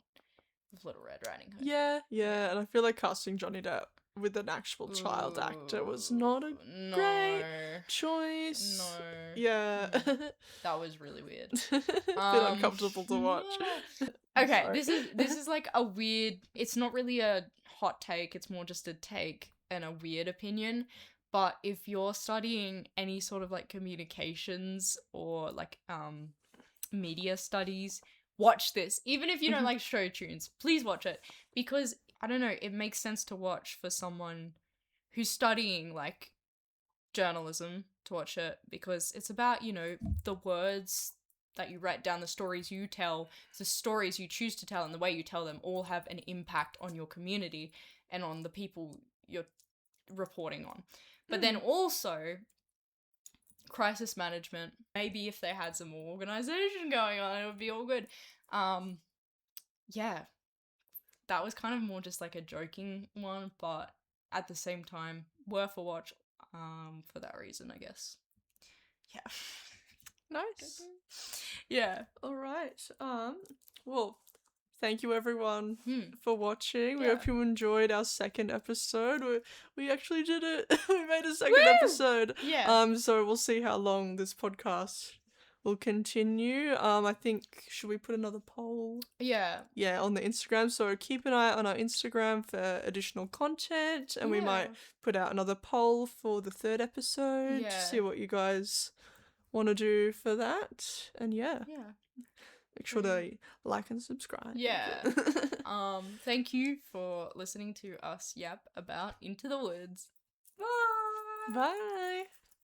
of Little Red Riding Hood? Yeah, and I feel like casting Johnny Depp with an actual child actor was not a No. great choice. No. Yeah. That was really weird. Bit uncomfortable to watch. Okay, Sorry. this is like a weird, it's not really a hot take, it's more just a take and a weird opinion. But if you're studying any sort of like communications or like media studies, watch this. Even if you don't like show tunes, please watch it. Because I don't know, it makes sense to watch for someone who's studying like journalism to watch it, because it's about, the words that you write down, the stories you tell, the stories you choose to tell, and the way you tell them all have an impact on your community and on the people you're reporting on. But then also crisis management. Maybe if they had some more organization going on, it would be all good. Yeah. That was kind of more just like a joking one, but at the same time, worth a watch for that reason, I guess. Yeah. Nice. Yeah. All right. Well, thank you everyone for watching. We Yeah. hope you enjoyed our second episode. We actually did it. We made a second Woo! episode. Yeah. So we'll see how long this podcast will continue. I think, should we put another poll? Yeah. Yeah, on the Instagram. So keep an eye on our Instagram for additional content, and we might put out another poll for the third episode to see what you guys want to do for that. And yeah. Make sure to like and subscribe. Yeah. Thank you for listening to us yap about Into the Woods. Bye. Bye.